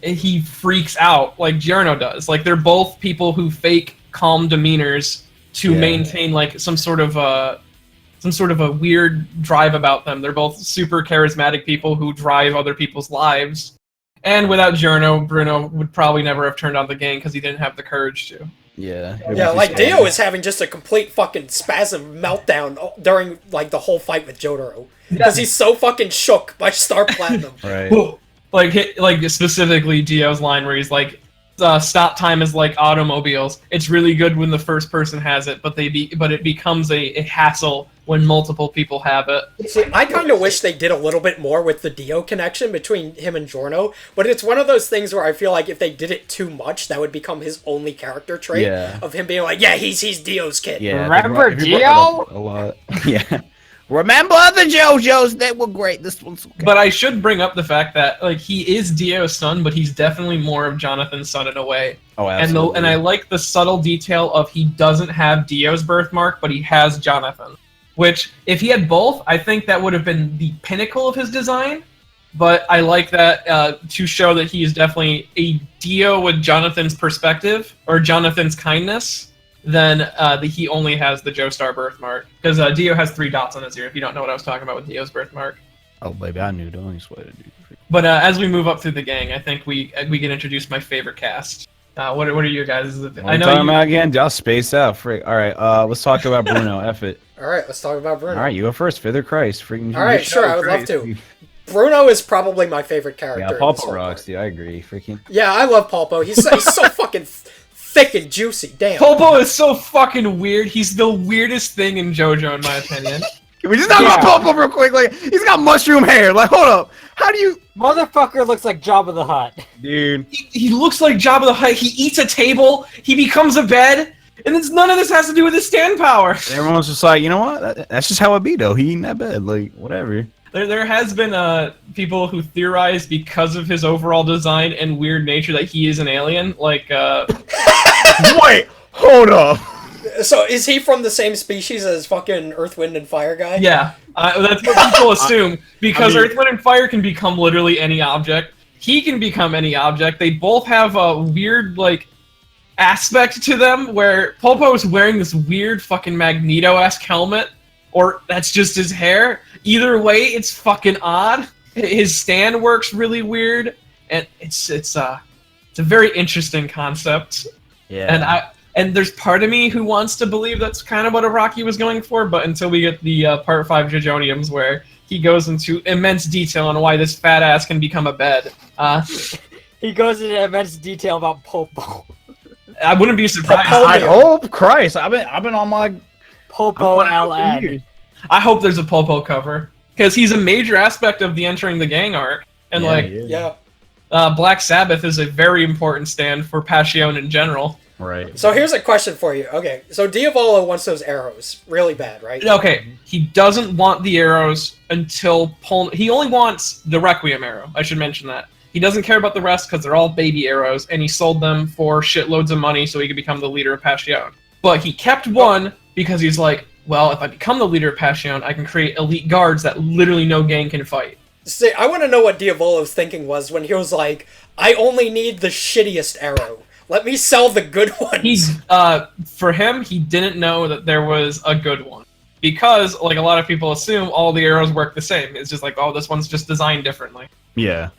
He freaks out like Giorno does. Like they're both people who fake calm demeanors to maintain like some sort of a weird drive about them. They're both super charismatic people who drive other people's lives. And without Giorno, Bruno would probably never have turned on the gang because he didn't have the courage to. Yeah. Yeah, like Dio is having just a complete fucking spasm meltdown during like the whole fight with Jotaro. Because he's so fucking shook by Star Platinum. Right. Like specifically Dio's line where he's like, stop time is like automobiles. It's really good when the first person has it, but it becomes a hassle when multiple people have it. See, I kind of wish they did a little bit more with the Dio connection between him and Giorno, but it's one of those things where I feel like if they did it too much, that would become his only character trait of him being like, yeah, he's Dio's kid. Yeah. Remember if you Dio? brought that up a lot. Yeah. Remember the JoJos? They were great. This one's okay. But I should bring up the fact that like he is Dio's son, but he's definitely more of Jonathan's son in a way. Oh, absolutely. And I like the subtle detail of he doesn't have Dio's birthmark, but he has Jonathan. Which, if he had both, I think that would have been the pinnacle of his design. But I like that to show that he is definitely a Dio with Jonathan's perspective, or Jonathan's kindness, then he only has the Joestar birthmark. Because Dio has 3 dots on his ear, if you don't know what I was talking about with Dio's birthmark. Oh, baby, I knew. Don't sweat it, dude. But as we move up through the gang, I think we can introduce my favorite cast. What are you guys? I know talking about again. Y'all space out. Freak. All right, let's talk about Bruno. F it. All right, let's talk about Bruno. All right, you go first. Fither Christ. Freaking. All right, sure, I would love to. Bruno is probably my favorite character. Yeah, Pulpo rocks, dude. I agree. Freaking. Yeah, I love Pulpo. He's so fucking thick and juicy. Damn. Pulpo is so fucking weird. He's the weirdest thing in JoJo, in my opinion. Can we just talk about Pulpo real quick? Like, he's got mushroom hair. Like, hold up. How do you... Motherfucker looks like Jabba the Hutt. Dude. He looks like Jabba the Hutt. He eats a table. He becomes a bed. And none of this has to do with his stand power. And everyone's just like, you know what? That's just how it be, though. He eating that bed. Like, whatever. There has been people who theorize because of his overall design and weird nature that he is an alien. Like, Wait, hold up. So is he from the same species as fucking Earth, Wind, and Fire guy? Yeah, that's what people assume. Because Earth, Wind, and Fire can become literally any object. He can become any object. They both have a weird, like, aspect to them where Pulpo is wearing this weird fucking Magneto-esque helmet, or that's just his hair. Either way, it's fucking odd. His stand works really weird, and it's a very interesting concept. Yeah. And there's part of me who wants to believe that's kind of what Araki was going for, but until we get the part 5 Jojoniums where he goes into immense detail on why this fat ass can become a bed. He goes into immense detail about Pulpo. I wouldn't be surprised. I hope. Christ, I've been on my Pulpo LN. I hope there's a Pulpo cover because he's a major aspect of the entering the gang arc, and Yeah. Black Sabbath is a very important stand for Passion in general. Right. So here's a question for you. Okay, so Diavolo wants those arrows really bad, right? Okay, he doesn't want the arrows until he only wants the Requiem arrow. I should mention that. He doesn't care about the rest because they're all baby arrows, and he sold them for shitloads of money so he could become the leader of Passion. But he kept one because he's like, well, if I become the leader of Passion, I can create elite guards that literally no gang can fight. See, I want to know what Diavolo's thinking was when he was like, I only need the shittiest arrow. Let me sell the good ones. For him, he didn't know that there was a good one. Because, like a lot of people assume, all the arrows work the same. It's just like, oh, this one's just designed differently. Yeah.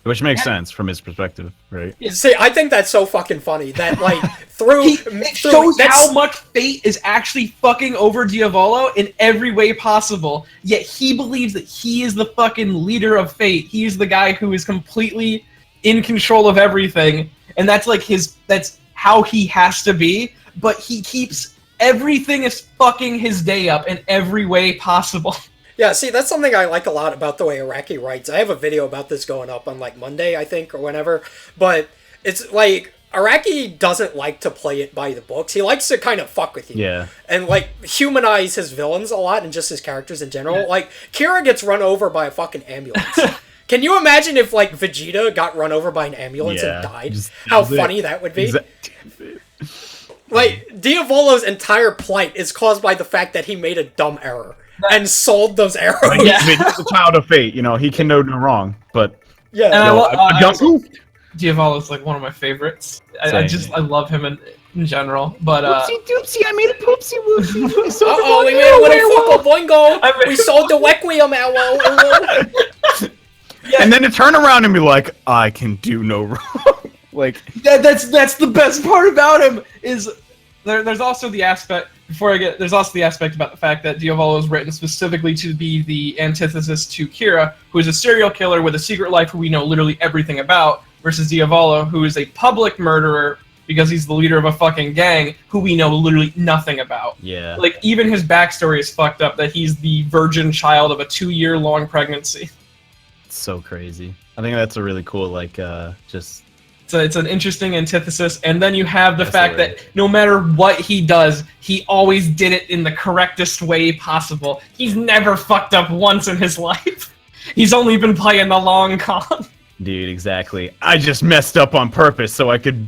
Which makes sense from his perspective, right? See, I think that's so fucking funny that, like, it shows how much fate is actually fucking over Diavolo in every way possible, yet he believes that he is the fucking leader of fate. He's the guy who is completely in control of everything, and that's like that's how he has to be, but he keeps everything is fucking his day up in every way possible. Yeah, see, that's something I like a lot about the way Araki writes. I have a video about this going up on, like, Monday, I think, or whenever. But it's, like, Araki doesn't like to play it by the books. He likes to kind of fuck with you. Yeah. And, like, humanize his villains a lot and just his characters in general. Yeah. Like, Kira gets run over by a fucking ambulance. Can you imagine if, like, Vegeta got run over by an ambulance and died? How funny that would be. Like, Diavolo's entire plight is caused by the fact that he made a dumb error. And sold those arrows. Yeah. He's a child of fate, you know, he can know no wrong, but... Yeah. And Diavolo's like one of my favorites. I love him in general, but... Oopsie doopsie, I made a poopsie whoopsie. Uh-oh, we made a little fuckle boingo. We sold the Requiem arrow. Yeah. And then to turn around and be like, I can do no wrong. Like... That's the best part about him, is... There's also the aspect... There's also the aspect about the fact that Diavolo is written specifically to be the antithesis to Kira, who is a serial killer with a secret life who we know literally everything about, versus Diavolo, who is a public murderer because he's the leader of a fucking gang who we know literally nothing about. Yeah. Like, even his backstory is fucked up, that he's the virgin child of a 2-year-long pregnancy. It's so crazy. I think that's a really cool, like, just... So it's an interesting antithesis, and then you have the fact that no matter what he does, he always did it in the correctest way possible. He's never fucked up once in his life. He's only been playing the long con. Dude, exactly. I just messed up on purpose so I could,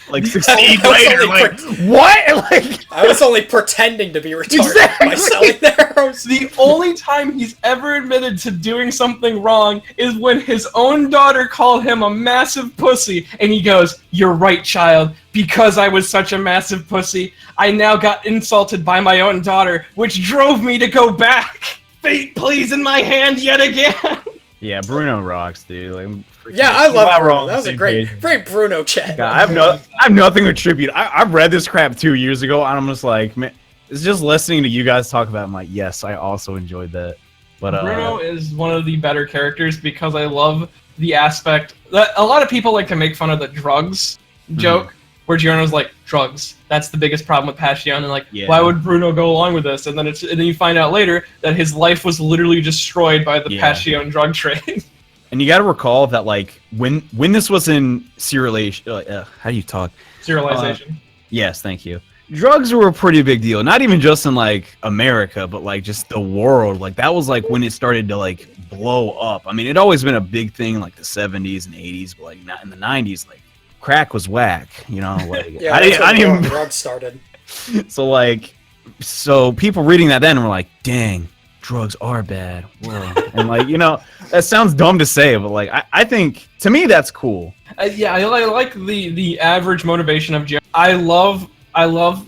like, succeed later. Like, what? Like, I was only pretending to be retarded by selling the arrows. The only time he's ever admitted to doing something wrong is when his own daughter called him a massive pussy, and he goes, "You're right, child. Because I was such a massive pussy, I now got insulted by my own daughter, which drove me to go back. Fate plays in my hand yet again." Yeah, Bruno rocks, dude. Like, yeah, I love Bruno. That was a great Bruno chat. God, I have nothing to attribute. I read this crap 2 years ago, and I'm just like, man, it's just listening to you guys talk about it, I'm like, yes, I also enjoyed that. But Bruno is one of the better characters because I love the aspect that a lot of people like to make fun of the drugs joke, where Giorno's like, drugs. That's the biggest problem with Passion, and like, why would Bruno go along with this? And then you find out later that his life was literally destroyed by the Passion drug trade. And you got to recall that, like, when this was in serialization, how do you talk? Serialization. Yes, thank you. Drugs were a pretty big deal, not even just in, like, America, but, like, just the world. Like, that was, like, when it started to, like, blow up. I mean, it'd always been a big thing in, like, the 70s and 80s, but, like, not in the 90s, like, crack was whack, you know? Like, yeah, I didn't even... drugs started. So people reading that then were like, dang, drugs are bad. Whoa. And, like, you know, that sounds dumb to say, but, like, I think, to me, that's cool. Yeah, I like the average motivation of Joe. I love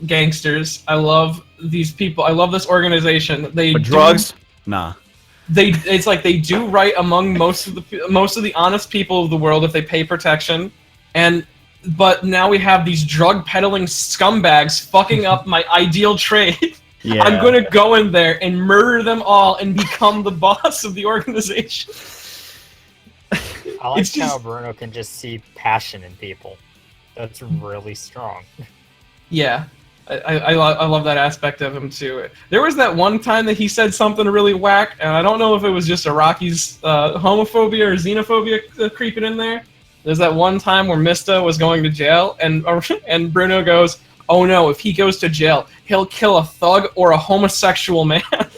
gangsters. I love these people. I love this organization. But drugs? Nah. It's like they do right among most of the honest people of the world if they pay protection. But now we have these drug peddling scumbags fucking up my ideal trade. Yeah. I'm gonna go in there and murder them all and become the boss of the organization. I like how Bruno can just see passion in people. That's really strong. Yeah, I love that aspect of him too. There was that one time that he said something really whack, and I don't know if it was just Iraqi's homophobia or xenophobia creeping in there, There's that one time where Mista was going to jail, and Bruno goes, "Oh no! If he goes to jail, he'll kill a thug or a homosexual man." And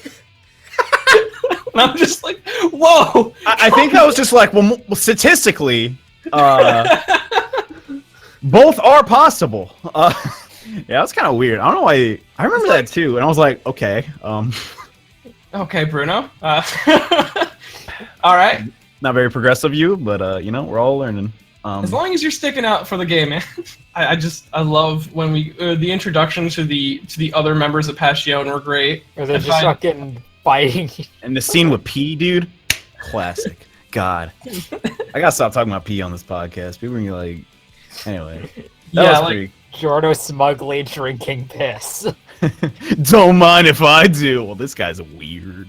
I'm just like, "Whoa!" I think I was just like, well, statistically, both are possible. Yeah, that's kind of weird. I don't know why. I remember that too, and I was like, okay. Okay, Bruno. All right. Not very progressive, you, but you know, we're all learning. As long as you're sticking out for the game, man. I love when we the introduction to the other members of Passion were great. Or they're just fucking fighting. And the scene with P, dude, classic. God, I gotta stop talking about P on this podcast. People are gonna be like, anyway. That was pretty. Giorno smugly drinking piss. Don't mind if I do. Well, this guy's weird.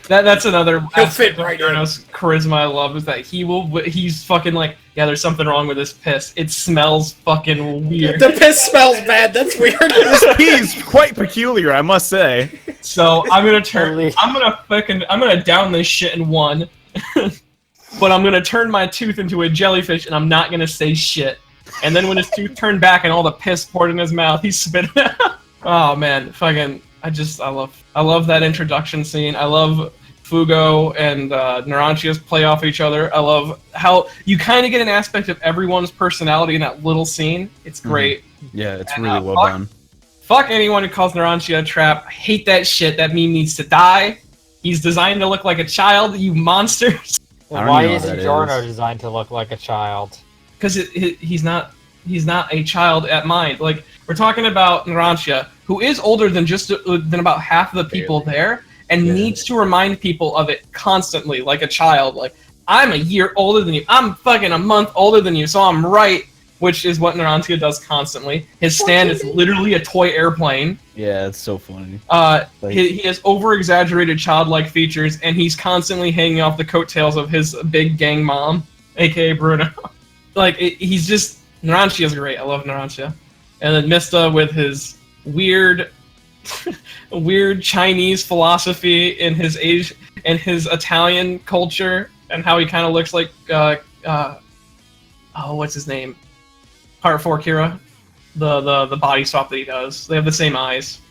That's another He'll fit right Giorno's charisma I love is that he's fucking like, yeah, there's something wrong with this piss. It smells fucking weird. The piss smells bad. That's weird. This P is quite peculiar, I must say. So I'm gonna down this shit in one, but I'm gonna turn my tooth into a jellyfish and I'm not gonna say shit. And then when his tooth turned back and all the piss poured in his mouth, he spit it out. Oh man, fucking, I love that introduction scene. I love Fugo and Narantius play off each other. I love how you kind of get an aspect of everyone's personality in that little scene. It's great. Yeah, it's really well done. Fuck anyone who calls Narantia a trap. I hate that shit. That meme needs to die. He's designed to look like a child, you monsters. Why is Giorno designed to look like a child? Because he's not a child at mind. Like, we're talking about Narantia, who is older than about half of the people there, and needs to remind people of it constantly, like a child. Like, I'm a year older than you. I'm fucking a month older than you, so I'm right. Which is what Narantia does constantly. His stand is literally a toy airplane. Yeah, it's so funny. He has over-exaggerated childlike features, and he's constantly hanging off the coattails of his big gang mom, aka Bruno. Like, he's just... Narantia's great. I love Narantia. And then Mista with his weird Chinese philosophy in his age and his Italian culture, and how he kind of looks like what's his name? Part 4 Kira. The body swap that he does. They have the same eyes.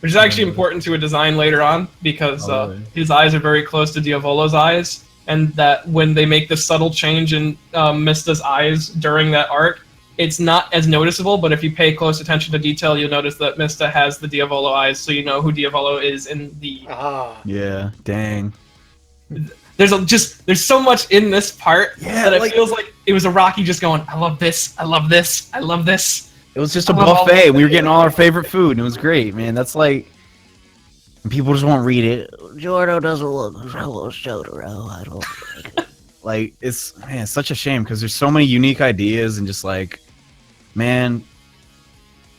Which is actually important to a design later on, because his eyes are very close to Diavolo's eyes. And that when they make the subtle change in Mista's eyes during that arc, it's not as noticeable, but if you pay close attention to detail, you'll notice that Mista has the Diavolo eyes, so you know who Diavolo is in the... Yeah, dang. There's so much in this part that it feels like it was a Rocky just going, I love this, I love this, I love this. It was just a buffet. We were getting all our favorite food, and it was great, man. That's like... People just won't read it. Giorno doesn't look hello Jotaro. I don't like it's such a shame because there's so many unique ideas and just like, man,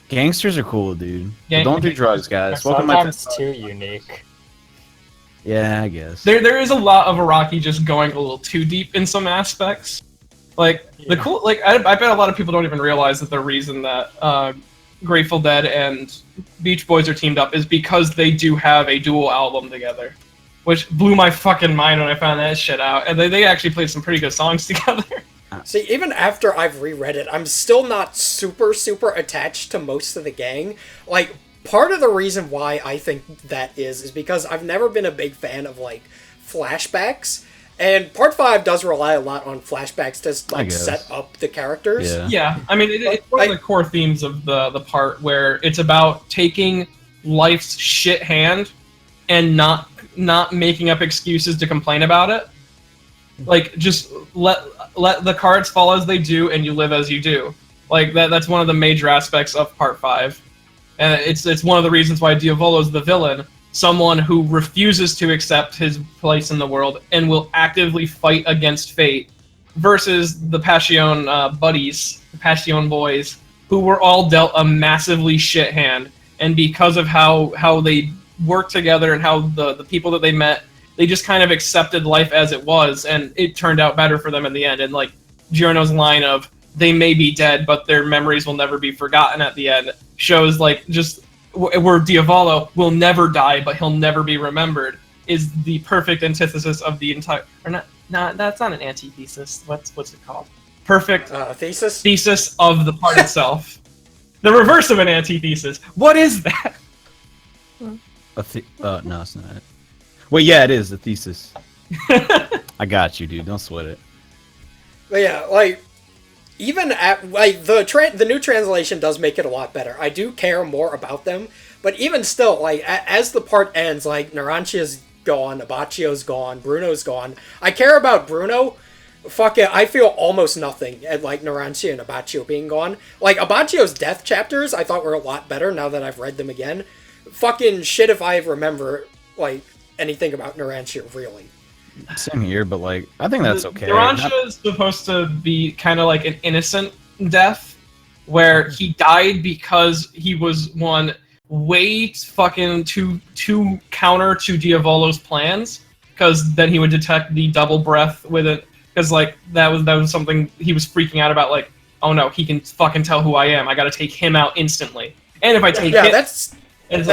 gangsters are cool, dude. Don't do drugs, guys. Sometimes too unique. Yeah, I guess. There is a lot of Araki just going a little too deep in some aspects. Like the cool, like I bet a lot of people don't even realize that the reason that Grateful Dead and Beach Boys are teamed up is because they do have a dual album together, which blew my fucking mind when I found that shit out. And they actually played some pretty good songs together. See, even after I've reread it, I'm still not super attached to most of the gang. Like, part of the reason why I think that is because I've never been a big fan of, like, flashbacks. And Part 5 does rely a lot on flashbacks to like set up the characters. Yeah. I mean, it's one of the core themes of the part where it's about taking life's shit hand and not making up excuses to complain about it. Like, just let the cards fall as they do, and you live as you do. Like that's one of the major aspects of Part 5, and it's one of the reasons why Diavolo's the villain. Someone who refuses to accept his place in the world and will actively fight against fate, versus the Passion buddies, the Passion boys, who were all dealt a massively shit hand, and because of how they worked together and how the people that they met, they just kind of accepted life as it was, and it turned out better for them in the end. And like Giorno's line of, they may be dead, but their memories will never be forgotten at the end, shows like just... where Diavolo will never die, but he'll never be remembered, is the perfect antithesis of the entire... Or not, that's not an antithesis. What's it called? perfect thesis of the part itself. The reverse of an antithesis. What is that? No, it's not. Well, yeah, it is a thesis. I got you, dude. Don't sweat it. But yeah, like, even at, like, the new translation does make it a lot better. I do care more about them, but even still, like, as the part ends, like, Narancia's gone, Abbacchio's gone, Bruno's gone. I care about Bruno. Fuck it, I feel almost nothing at, like, Narancia and Abbacchio being gone. Like, Abbacchio's death chapters I thought were a lot better now that I've read them again. Fucking shit if I remember, like, anything about Narancia, really. Same here, but, like, I think that's okay. Narancia is supposed to be kind of like an innocent death, where he died because he was, one, way fucking too counter to Diavolo's plans, because then he would detect the double breath with it. Because, like, that was something he was freaking out about, like, oh no, he can fucking tell who I am. I gotta take him out instantly. And if I take him... that's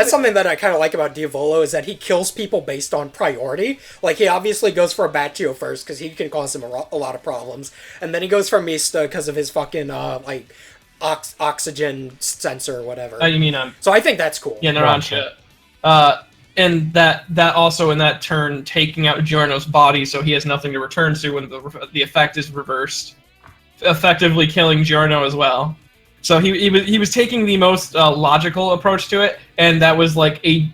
something that I kind of like about Diavolo, is that he kills people based on priority. Like, he obviously goes for Abbacchio first, because he can cause him a lot of problems. And then he goes for Mista because of his fucking, like, oxygen sensor or whatever. You mean... So I think that's cool. Yeah, Narancia. And that also, in that turn, taking out Giorno's body so he has nothing to return to when the effect is reversed, effectively killing Giorno as well. So he was taking the most logical approach to it, and that was like a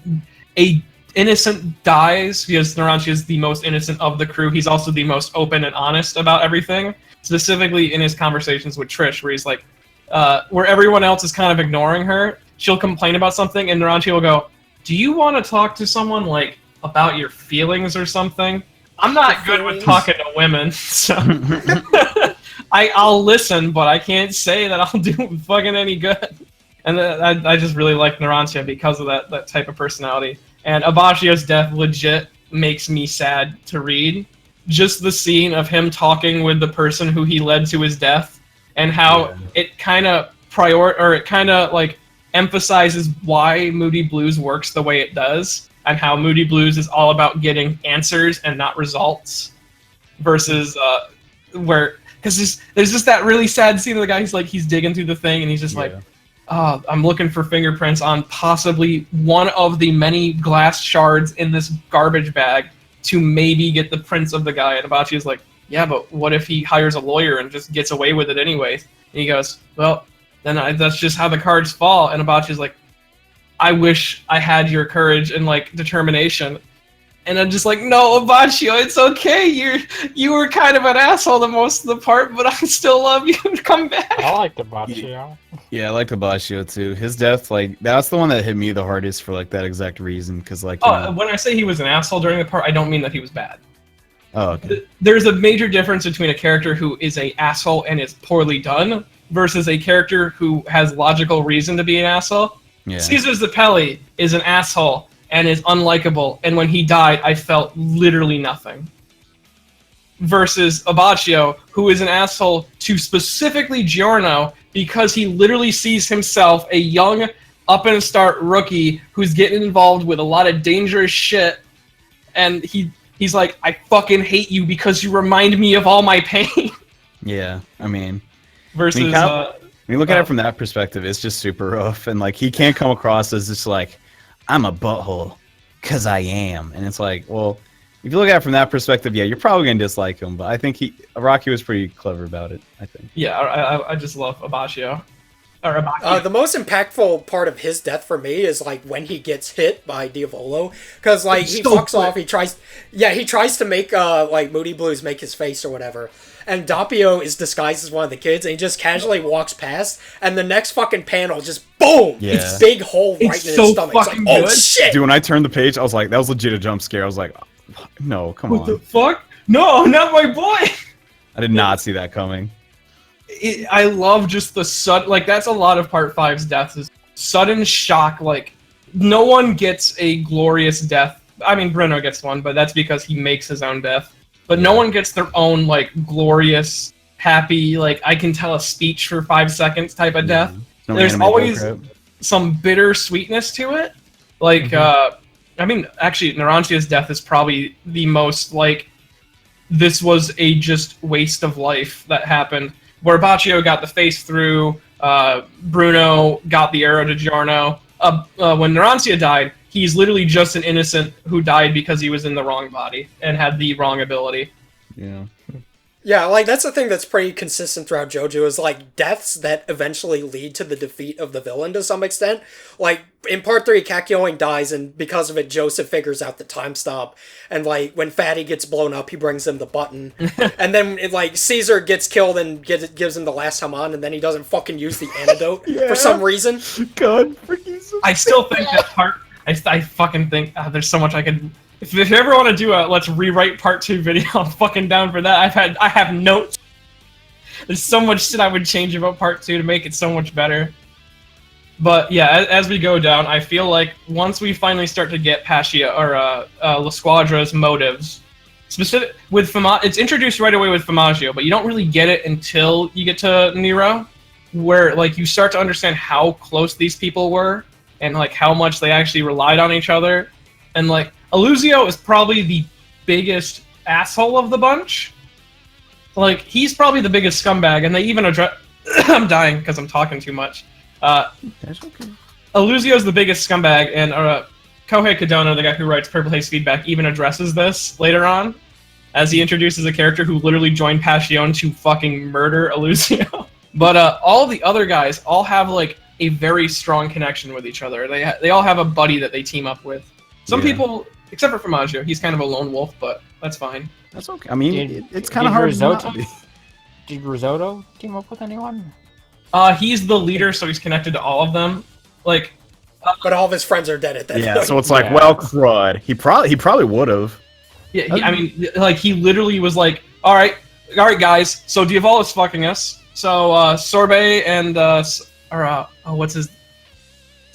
innocent dies, because Narancia is the most innocent of the crew. He's also the most open and honest about everything, specifically in his conversations with Trish, where he's like, where everyone else is kind of ignoring her, she'll complain about something, and Narancia will go, do you want to talk to someone, like, about your feelings or something? I'm not good with talking to women, so... I'll listen, but I can't say that I'll do fucking any good. And I just really like Narancia because of that type of personality. And Abbacchio's death legit makes me sad to read. Just the scene of him talking with the person who he led to his death, and how it kind of like emphasizes why Moody Blues works the way it does, and how Moody Blues is all about getting answers and not results, versus because there's just that really sad scene of the guy who's like, he's digging through the thing and he's just like, oh, I'm looking for fingerprints on possibly one of the many glass shards in this garbage bag to maybe get the prints of the guy. And Abbacchio's like, yeah, but what if he hires a lawyer and just gets away with it anyway? And he goes, well, then that's just how the cards fall. And Abbacchio's like, I wish I had your courage and, like, determination. And I'm just like, no, Abbacchio, it's okay. You were kind of an asshole the most of the part, but I still love you. Come back. I liked Abbacchio. Yeah, I liked Abbacchio too. His death, like, that's the one that hit me the hardest for, like, that exact reason. Because, like, when I say he was an asshole during the part, I don't mean that he was bad. Oh, okay. There's a major difference between a character who is an asshole and is poorly done versus a character who has logical reason to be an asshole. Yeah. Caesar Zappelli is an asshole and is unlikable, and when he died, I felt literally nothing. Versus Abbacchio, who is an asshole to specifically Giorno, because he literally sees himself a young, up-and-start rookie who's getting involved with a lot of dangerous shit, and he's like, I fucking hate you because you remind me of all my pain. Yeah, I mean... Versus... when you look at it from that perspective, it's just super rough, and, like, he can't come across as just, like, I'm a butthole, because I am. And it's like, well, if you look at it from that perspective, yeah, you're probably going to dislike him. But I think Araki was pretty clever about it, I think. Yeah, I just love Abbacchio. Or Abbacchio. The most impactful part of his death for me is, like, when he gets hit by Diavolo. Because, like, he fucks off, he tries to make, like, Moody Blues make his face or whatever. And Doppio is disguised as one of the kids, and he just casually walks past, and the next fucking panel just, boom! Yeah. It's big hole right in his stomach. It's like, oh, shit! Dude, when I turned the page, I was like, that was legit a jump scare. I was like, no, come on. What the fuck? No, not my boy! I did not see that coming. I love just the sudden, like, that's a lot of Part 5's deaths, is sudden shock, like, no one gets a glorious death. I mean, Bruno gets one, but that's because he makes his own death. But no one gets their own, like, glorious, happy, like, I can tell a speech for 5 seconds type of death. No There's always some bitter sweetness to it. Like, I mean, actually, Narancia's death is probably the most, like, this was a just waste of life that happened. where Baccio got the face through, Bruno got the arrow to Giorno. When Narancia died, he's literally just an innocent who died because he was in the wrong body and had the wrong ability. Yeah. Yeah, like, that's the thing that's pretty consistent throughout JoJo is, like, deaths that eventually lead to the defeat of the villain to some extent. Like, in Part 3, Kakyoin dies, and because of it, Joseph figures out the time stop. And, like, when Fatty gets blown up, he brings him the button. And then, Caesar gets killed and gives him the last Haman, and then he doesn't fucking use the antidote for some reason. God, freaking so I still think that part... I fucking think there's so much I could... If you ever want to do a let's rewrite part 2 video, I'm fucking down for that. I have notes. There's so much shit I would change about part 2 to make it so much better. But yeah, as we go down, I feel like once we finally start to get Pascia or La Squadra's motives, specific with it's introduced right away with Famaggio, but you don't really get it until you get to Nero, where like you start to understand how close these people were and like how much they actually relied on each other, and like. Aluzio is probably the biggest asshole of the bunch. Like, he's probably the biggest scumbag, and they even address... I'm dying because I'm talking too much. That's okay. Aluzio's the biggest scumbag, and Kohei Kadona, the guy who writes Purple Haze Feedback, even addresses this later on, as he introduces a character wwho literally joined Passion to fucking murder Aluzio. But all the other guys all have, like, a very strong connection with each other. They all have a buddy that they team up with. Some people... Except for Famaggio, he's kind of a lone wolf, but that's fine. That's okay. I mean, it's kind of hard not to be. Did Risotto team up with anyone? He's the leader, so he's connected to all of them. Like, but all of his friends are dead at that point. Yeah, so it's like, well, crud. He probably would have. Yeah, I mean, like, he literally was like, all right, guys, so Diavolo's fucking us. So, Sorbet and, what's his...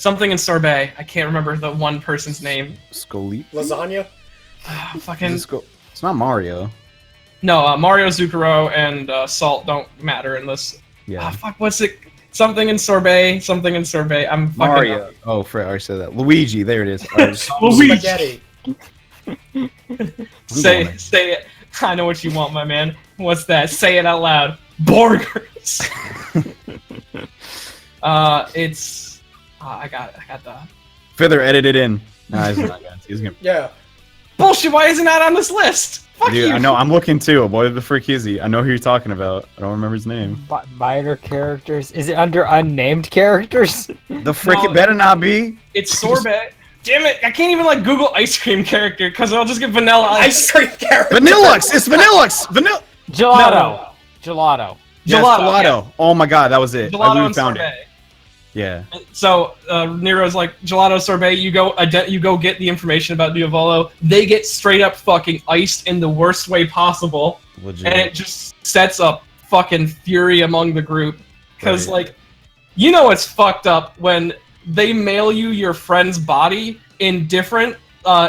Something in sorbet. I can't remember the one person's name. Scully. Lasagna? Fucking... It's not Mario. No, Mario, Zucchero, and Salt don't matter in this. Yeah. Fuck, what's it? Something in sorbet. Something in sorbet. I'm fucking Mario. up. Oh, Fred, I already said that. Luigi. There it is. Right. Luigi. Spaghetti. Say it. I know what you want, my man. What's that? Say it out loud. Burgers. It's... I got the... Fither, edit it in. Nah, he's not gonna. He's gonna... Yeah. Bullshit, why isn't that on this list? Fuck Dude, you. I know, I'm looking too. Boy, the frick is he? I know who you're talking about. I don't remember his name. Minor characters? Is it under unnamed characters? The frick, it better not be. It's sorbet. Damn it, I can't even like Google ice cream character because I'll just get vanilla Ice cream character. Vanillux! It's Vanillux! Gelato. No. Gelato. Yes, Gelato. Yeah. Oh my god, that was it. Gelato I and found sorbet. it. Yeah. So Nero's like, gelato sorbet, you go get the information about Diavolo. They get straight up fucking iced in the worst way possible. Legit. And it just sets up fucking fury among the group. Because, Right. like, you know it's fucked up when they mail you your friend's body in different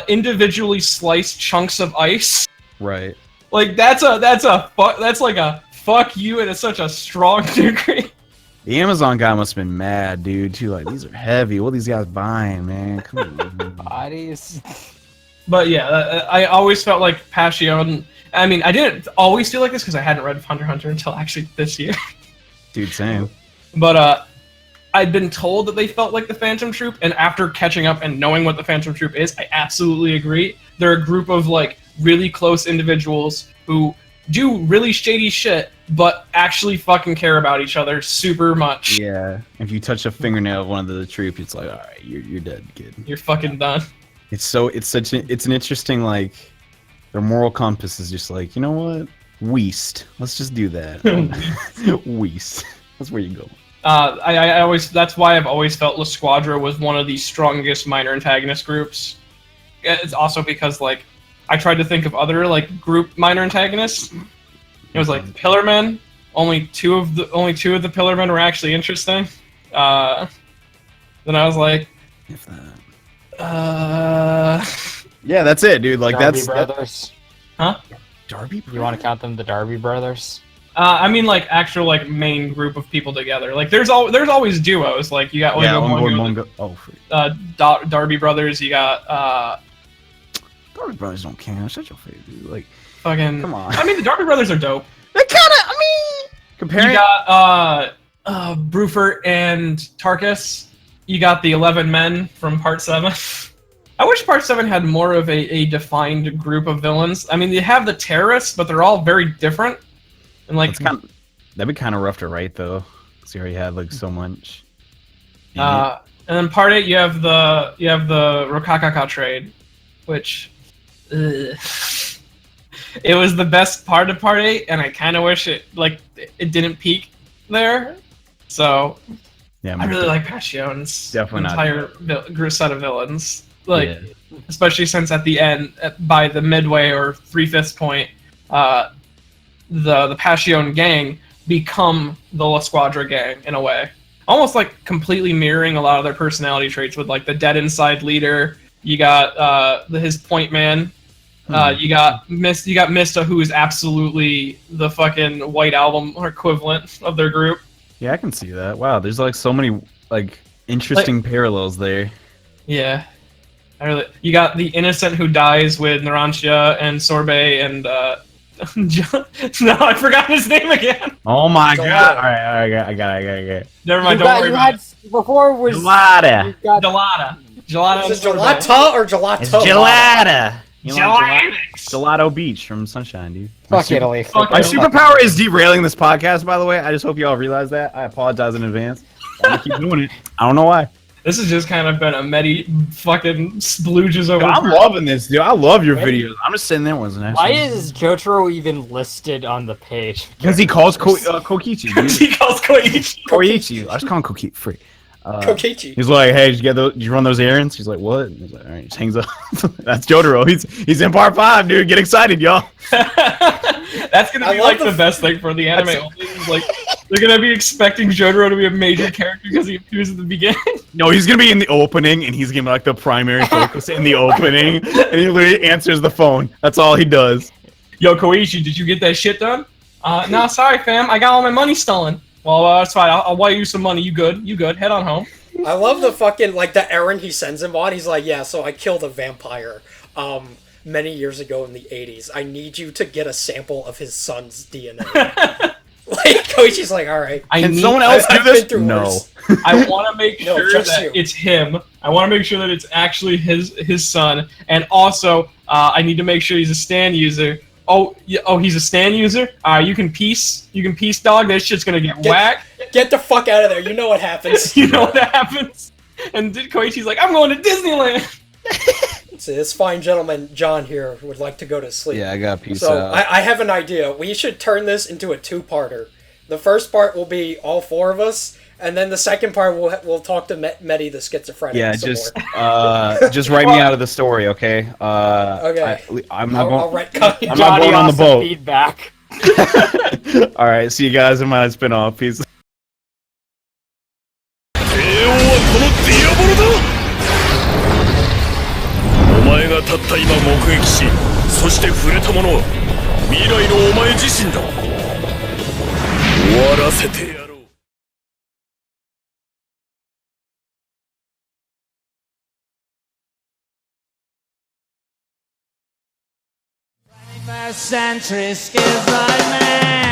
individually sliced chunks of ice. Right. Like, that's like a fuck you at such a strong degree. The Amazon guy must have been mad, dude, too. Like, these are heavy. What are these guys buying, man? Come on. Bodies. But yeah, I always felt like Passion. I mean, I didn't always feel like this because I hadn't read Hunter x Hunter until actually this year. Dude, same. But I'd been told that they felt like the Phantom Troop, and after catching up and knowing what the Phantom Troop is, I absolutely agree. They're a group of like really close individuals who do really shady shit, but actually fucking care about each other super much. Yeah. If you touch a fingernail of one of the troop, it's like, all right, you're dead, kid. You're fucking done. It's an interesting, like, their moral compass is just like, you know what? Weast. Let's just do that. Weast. That's where you go. I always, that's why I've always felt La Squadra was one of the strongest minor antagonist groups. It's also because, like, I tried to think of other, like, group minor antagonists. It was like Pillarmen. Only two of the Pillarmen were actually interesting. Then I was like, If that. Yeah, that's it, dude. Like, Darby that's brothers. Huh? Darby. You want to count them the Darby brothers? I mean, like, actual, like, main group of people together. Like, there's always duos. Like, you got Mongo. Oh, free. Darby brothers. You got Darby brothers don't count. Shut your face, dude. Like, fucking. come on. I mean, the Darby brothers are dope. They kind of. I mean, Comparing. You got Bruford and Tarkus. You got the 11 men from Part 7. I wish Part 7 had more of a defined group of villains. I mean, you have the terrorists, but they're all very different. And like, that'd be kind of rough to write though. Because you already had like so much. and then Part 8, you have the Rokakaka trade, which it was the best part of Part 8, and I kind of wish it didn't peak there. So yeah, I really like Passion's definitely entire set of villains. Especially since at the end, by the midway or 3/5 point, the Passion gang become the La Squadra gang in a way, almost like completely mirroring a lot of their personality traits. With like the dead inside leader, you got his point man, you got Mista, who is absolutely the fucking White Album equivalent of their group. Yeah, I can see that. Wow, there's like so many like interesting parallels there. Yeah. You got the innocent who dies with Narantia and Sorbet and no, I forgot his name again. Oh my god! All right, I got it. Never mind. Don't worry about it. Before was Gelada. Gelato. Is it gelata or gelato? It's gelada. Gelatix. Gelato Beach from Sunshine, dude. fuck Italy. My superpower is derailing this podcast. By the way, I just hope y'all realize that. I apologize in advance. I'm gonna keep doing it. I don't know why. This has just kind of been a fucking splooges over. I'm loving this, dude. I love your videos. I'm just sitting there wasn't Why is Jotaro even listed on the page? Because he calls Kokichi, dude. He calls Koichi. I just call him Kokichi. Free. Kokichi. He's like, hey, did you run those errands? He's like, what? And he's like, all right, just hangs up. That's Jotaro. He's in part 5, dude. Get excited, y'all. That's gonna be like the best thing for the anime. Like, they're gonna be expecting Jotaro to be a major character because he appears at the beginning. No, he's gonna be in the opening, and he's gonna be like the primary focus in the opening, and he literally answers the phone. That's all he does. Yo, Koichi, did you get that shit done? No, sorry, fam. I got all my money stolen. Well, that's fine. I'll wire you some money. You good? You good? Head on home. I love the fucking, like, the errand he sends him on. He's like, yeah, so I killed a vampire many years ago in the 80s. I need you to get a sample of his son's DNA. Like, Koichi's like, all right. Can someone else do this? No. I want to make sure that you. it's him. I want to make sure that it's actually his son. And also, I need to make sure he's a Stan user. Oh, he's a Stan user? You can peace, dog. That shit's gonna get whacked. Get the fuck out of there. You know what happens. You know what happens. And Koichi's like, I'm going to Disneyland. So this fine gentleman, John here, would like to go to sleep. Yeah, I got peace so out. I have an idea. We should turn this into a 2-parter. The first part will be all 4 of us, and then the second part we'll talk to Meti the schizophrenic. Yeah, just write me out of the story, okay? Okay. I'm not going. I'm not going on the boat. Feedback. All right, see you guys in my spin-off. Peace. お前がたった今目撃し、そして触れたものは未来のお前自身だ。終わらせてやろう。21st century skills like man.